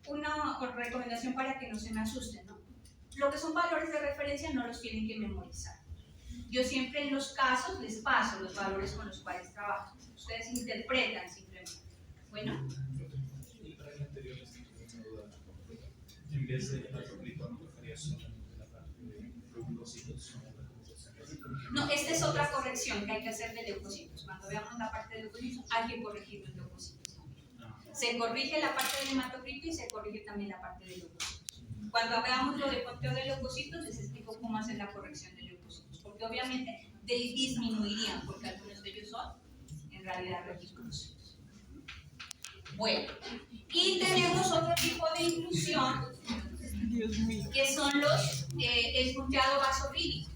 S1: Una recomendación para que no se me asusten, ¿no? Lo que son valores de referencia no los tienen que memorizar. Yo siempre en los casos les paso los valores con los cuales trabajo. Ustedes interpretan simplemente. Bueno.
S5: Para el anterior les tengo una duda. En vez de hematocrito, ¿no tocaría solamente la parte de leucocitos?
S1: No, esta es otra corrección que hay que hacer de leucocitos. Cuando veamos la parte de leucocitos, hay que corregir los leucocitos también. Se corrige la parte del hematocrito y se corrige también la parte de leucocitos. Cuando veamos lo de conteo de leucocitos, les explico cómo hacer la corrección de leucocitos. Porque obviamente disminuirían, porque algunos de ellos son en realidad reticulocitos. Bueno, y tenemos otro tipo de inclusión, que son el punteado basofílico.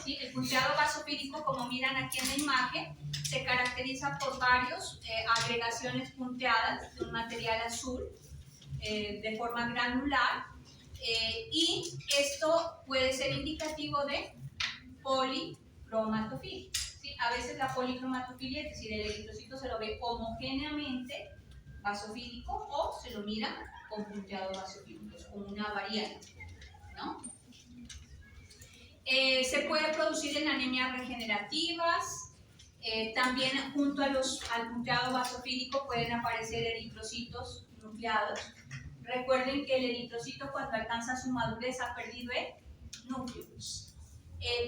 S1: ¿Sí? El punteado basofílico, como miran aquí en la imagen, se caracteriza por varias agregaciones punteadas de un material azul de forma granular, y esto puede ser indicativo de policromatofilia. ¿Sí? A veces la policromatofilia, es decir, el eritrocito se lo ve homogéneamente basofílico o se lo mira con punteado basofílico, es como una variante, ¿no? Se puede producir en anemias regenerativas, también junto al punteado basofílico pueden aparecer eritrocitos nucleados. Recuerden que el eritrocito cuando alcanza su madurez ha perdido el núcleo.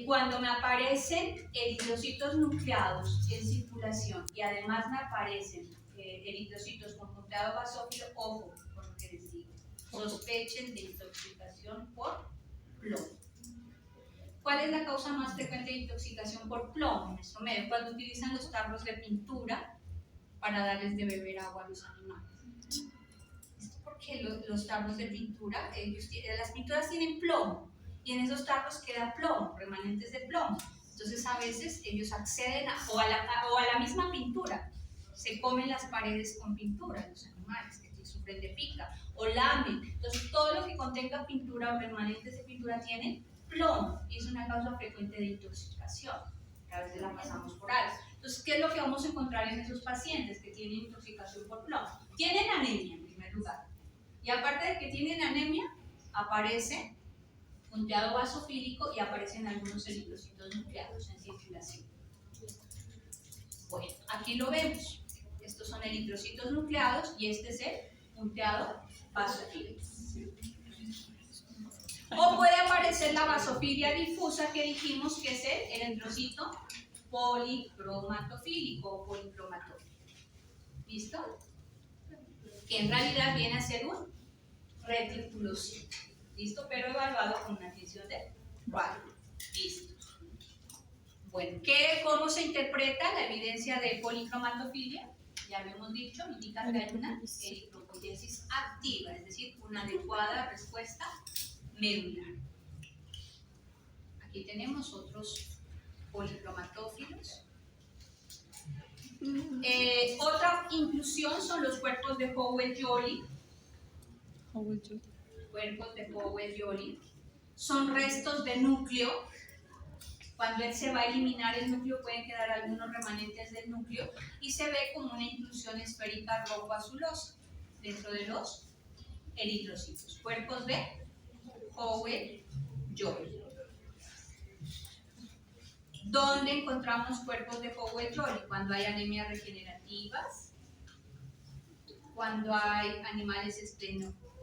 S1: Cuando me aparecen eritrocitos nucleados en circulación y además me aparecen eritrocitos con punteado basófilo, ojo con lo que les digo, sospechen de intoxicación por plomo. ¿Cuál es la causa más frecuente de intoxicación por plomo en nuestro medio? Cuando utilizan los tarros de pintura para darles de beber agua a los animales. ¿Esto por qué los tarros de pintura? Las pinturas tienen plomo y en esos tarros queda plomo, remanentes de plomo. Entonces a veces ellos acceden o a la misma pintura. Se comen las paredes con pintura los animales que sufren de pica o lamen. Entonces todo lo que contenga pintura o remanentes de pintura tiene plomo y es una causa frecuente de intoxicación, que a veces la pasamos por alto. Entonces, ¿qué es lo que vamos a encontrar en esos pacientes que tienen intoxicación por plomo? Tienen anemia en primer lugar, Y aparte de que tienen anemia, aparece punteado basofílico y aparecen algunos eritrocitos nucleados en circulación. Bueno, aquí lo vemos. Estos son eritrocitos nucleados y este es el punteado basofílico. O puede aparecer la basofilia difusa que dijimos que es el eritrocito policromatofílico o policromatófilo. ¿Listo? Que en realidad viene a ser un reticulocito. ¿Listo? Pero evaluado con una tinción de radio. Listo. Bueno, ¿cómo se interpreta la evidencia de policromatofilia? Ya lo hemos dicho, indica que hay una eritropoiesis activa, es decir, una adecuada respuesta medular. Aquí tenemos otros policromatófilos. Otra inclusión son los cuerpos de Howell-Jolly. Cuerpos de Howell-Jolly son restos de núcleo. Cuando él se va a eliminar el núcleo pueden quedar algunos remanentes del núcleo y se ve como una inclusión esférica rojo-azulosa dentro de los eritrocitos. Cuerpos de Howell-Jolly. ¿Dónde encontramos cuerpos de Howell-Jolly? Cuando hay anemias regenerativas, cuando hay animales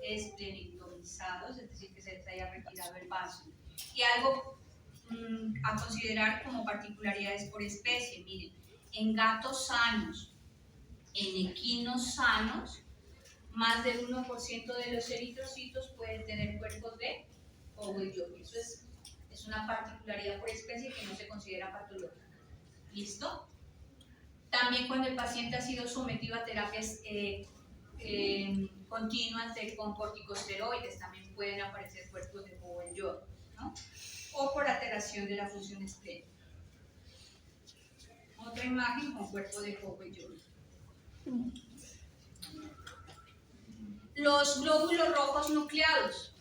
S1: esplenectomizados, es decir, que se les haya retirado el vaso. Y algo a considerar como particularidades por especie, miren, en gatos sanos, en equinos sanos, más del 1% de los eritrocitos pueden tener cuerpos de Howell-Jolly. Eso es una particularidad por especie que no se considera patológica. ¿Listo? También cuando el paciente ha sido sometido a terapias continuas con corticosteroides, también pueden aparecer cuerpos de Howell-Jolly, ¿no? O por alteración de la función esplénica. Otra imagen con cuerpo de Howell-Jolly. Los glóbulos rojos nucleados.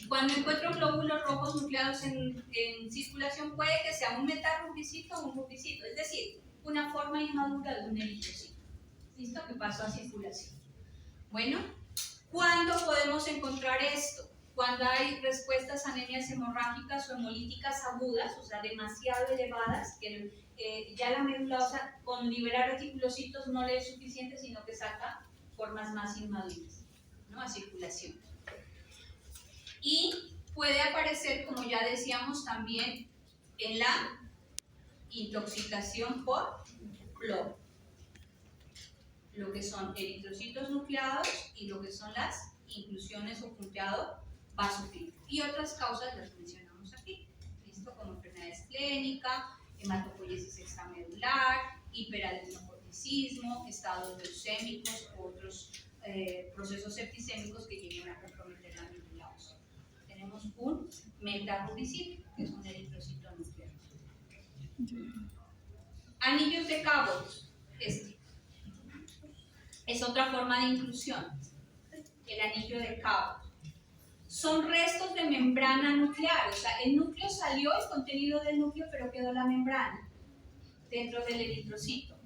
S1: Cuando encuentro glóbulos rojos nucleados en circulación, puede que sea un metarrubicito o un rubicito, es decir, una forma inmadura de un eritrocito. ¿Listo? Que pasó a circulación. Bueno, ¿cuándo podemos encontrar esto? Cuando hay respuestas a anemias hemorrágicas o hemolíticas agudas, o sea, demasiado elevadas, que ya la médula ósea con liberar reticulocitos no le es suficiente, sino que saca formas más inmaduras, ¿no? A circulación. Y puede aparecer, como ya decíamos, también en la intoxicación por cloro, lo que son eritrocitos nucleados y lo que son las inclusiones o punteado basofílico. Y otras causas las mencionamos aquí, ¿listo? Como enfermedad esplénica, hematopoiesis extramedular, hiperadenocorticismo, estados leucémicos u otros procesos septicémicos que lleguen a comprometer la médula ósea. Tenemos un metarrubicito, que es un eritrocito nuclear. Anillos de Cabot, este. Es otra forma de inclusión, el anillo de Cabot. Son restos de membrana nuclear, o sea, el núcleo salió, el contenido del núcleo, pero quedó la membrana dentro del eritrocito.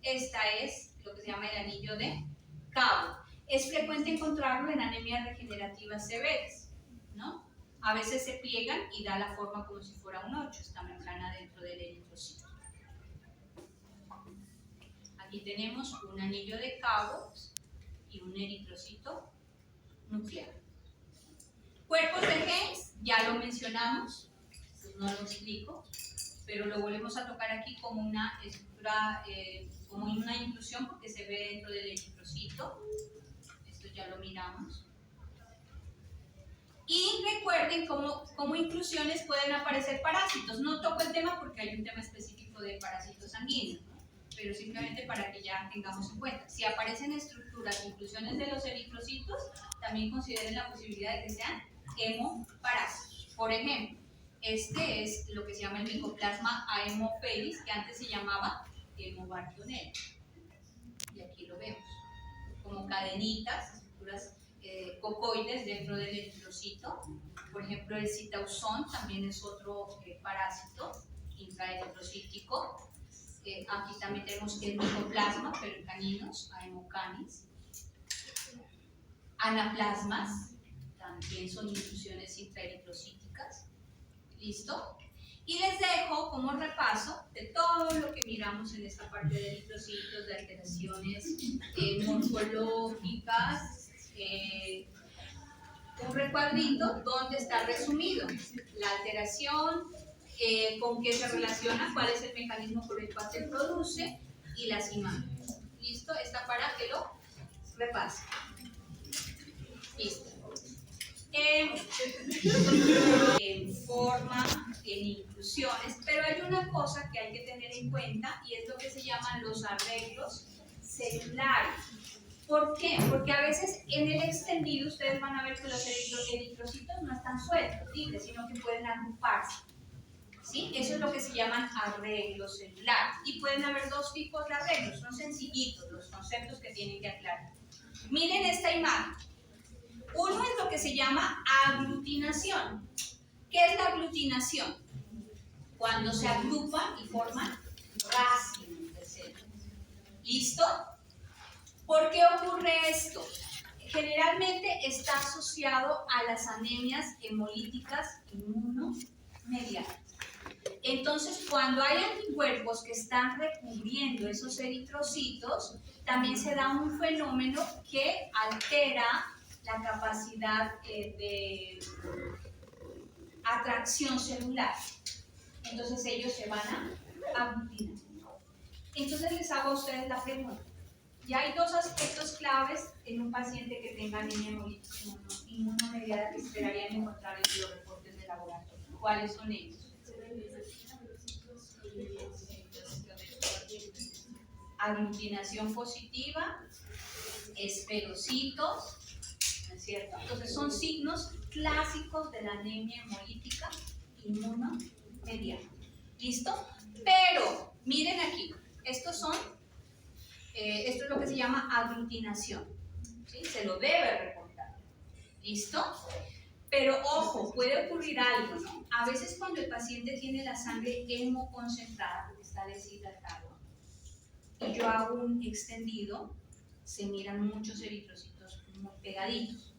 S1: Esta es lo que se llama el anillo de Cabot. Es frecuente encontrarlo en anemias regenerativas severas, ¿no? A veces se pliegan y da la forma como si fuera un 8, esta membrana dentro del eritrocito. Aquí tenemos un anillo de Cabot y un eritrocito nuclear. Cuerpos de Hens, ya lo mencionamos, pues no lo explico, pero lo volvemos a tocar aquí como una estructura, como una inclusión porque se ve dentro del eritrocito. Esto ya lo miramos. Y recuerden cómo inclusiones pueden aparecer parásitos. No toco el tema porque hay un tema específico de parásitos sanguíneos, ¿no? Pero simplemente para que ya tengamos en cuenta. Si aparecen estructuras, inclusiones de los eritrocitos, también consideren la posibilidad de que sean hemoparásitos. Por ejemplo, este es lo que se llama el Mycoplasma haemophilus, que antes se llamaba Hemobartonella. Y aquí lo vemos, como cadenitas, estructuras cocoides dentro del eritrocito. Por ejemplo, el citausón también es otro parásito intraeritrocítico. Aquí también tenemos el Mycoplasma, pero en caninos, Haemocanis. Anaplasmas, también son infusiones intraeritrocíticas. ¿Listo? Y les dejo como repaso de todo lo que miramos en esta parte de eritrocitos, de alteraciones morfológicas, un recuadrito donde está resumido la alteración, con qué se relaciona, cuál es el mecanismo por el cual se produce y las imágenes. ¿Listo? Está para que lo repase. Listo. En forma, en inclusiones, pero hay una cosa que hay que tener en cuenta y es lo que se llaman los arreglos celulares. ¿Por qué? Porque a veces en el extendido ustedes van a ver que los eritrocitos no están sueltos, libres, sino que pueden agruparse. ¿Sí? Eso es lo que se llaman arreglos celulares. Y pueden haber dos tipos de arreglos, son sencillitos los conceptos que tienen que aclarar. Miren esta imagen. Uno es lo que se llama aglutinación. ¿Qué es la aglutinación? Cuando se agrupan y forman racimos de células. ¿Listo? ¿Por qué ocurre esto? Generalmente está asociado a las anemias hemolíticas inmunomediadas. Entonces, cuando hay anticuerpos que están recubriendo esos eritrocitos, también se da un fenómeno que altera la capacidad de atracción celular. Entonces ellos se van a aglutinar. Entonces les hago a ustedes la pregunta. Ya hay dos aspectos claves en un paciente que tenga anemia hemolítica inmunomediada que esperarían encontrar en los reportes de laboratorio. ¿Cuáles son ellos? Aglutinación positiva, esferocitos, ¿no es cierto? Entonces son signos clásicos de la anemia hemolítica inmunomediada. ¿Listo? Pero, miren aquí, esto es lo que se llama aglutinación. ¿Sí? Se lo debe reportar. ¿Listo? Pero ojo, puede ocurrir algo, ¿no? A veces cuando el paciente tiene la sangre hemoconcentrada, porque está deshidratado, y yo hago un extendido, se miran muchos eritrocitos muy pegaditos.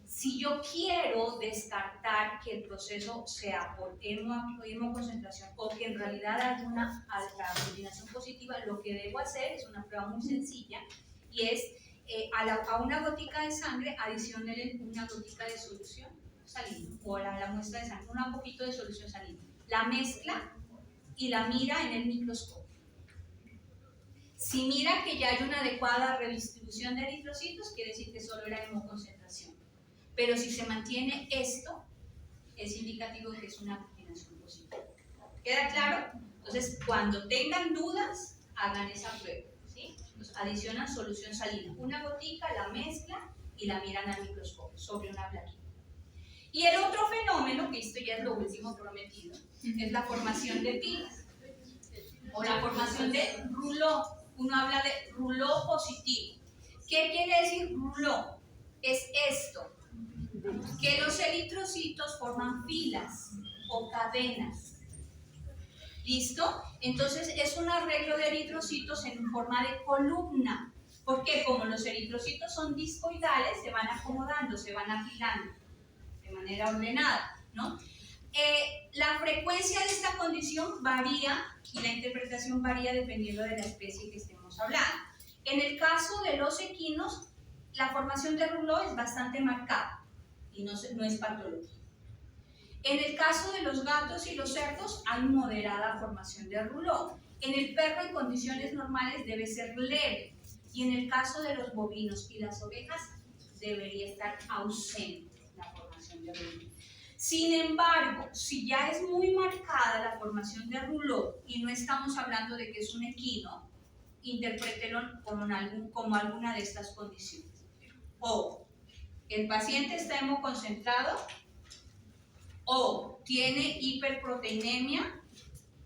S1: Si yo quiero descartar que el proceso sea por hemoconcentración o que en realidad hay una aglutinación positiva, lo que debo hacer es una prueba muy sencilla y es a una gotica de sangre adicionarle una gotica de solución salina o a la muestra de sangre, un poquito de solución salina. La mezcla y la mira en el microscopio. Si mira que ya hay una adecuada redistribución de eritrocitos, quiere decir que solo era hemoconcentración. Pero si se mantiene esto, es indicativo de que es una aglutinación positiva. ¿Queda claro? Entonces, cuando tengan dudas, hagan esa prueba. ¿Sí? Entonces, adicionan solución salina. Una gotica, la mezcla y la miran al microscopio sobre una plaquita. Y el otro fenómeno, que esto ya es lo último prometido, es la formación de pilas o la formación de rouleau. Uno habla de rouleau positivo. ¿Qué quiere decir rouleau? Es esto, que los eritrocitos forman filas o cadenas. ¿Listo? Entonces es un arreglo de eritrocitos en forma de columna. Porque como los eritrocitos son discoidales, se van acomodando, se van apilando de manera ordenada, ¿no? La frecuencia de esta condición varía y la interpretación varía dependiendo de la especie que estemos hablando. En el caso de los equinos, la formación de rouleau es bastante marcada y no es patológica. En el caso de los gatos y los cerdos hay moderada formación de rouleau. En el perro en condiciones normales debe ser leve y en el caso de los bovinos y las ovejas debería estar ausente la formación de rouleau. Sin embargo, si ya es muy marcada la formación de rouleau y no estamos hablando de que es un equino, interprételo como alguna de estas condiciones. O el paciente está hemoconcentrado, o tiene hiperproteinemia,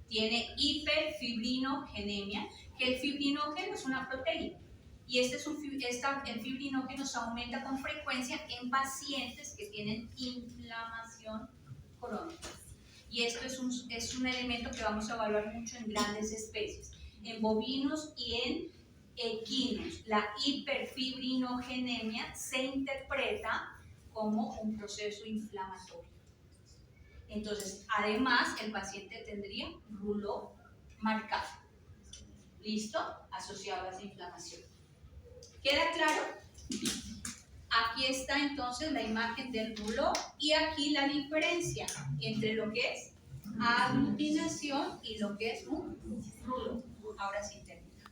S1: tiene hiperfibrinogenemia, que el fibrinógeno es una proteína. Y el fibrinógeno se aumenta con frecuencia en pacientes que tienen inflamación crónica. Y esto es un elemento que vamos a evaluar mucho en grandes especies, en bovinos y en equinos. La hiperfibrinogenemia se interpreta como un proceso inflamatorio. Entonces, además, el paciente tendría rulo marcado. ¿Listo? Asociado a esa inflamación. ¿Queda claro? Aquí está entonces la imagen del rulo y aquí la diferencia entre lo que es aglutinación y lo que es un rulo. Ahora sí termino.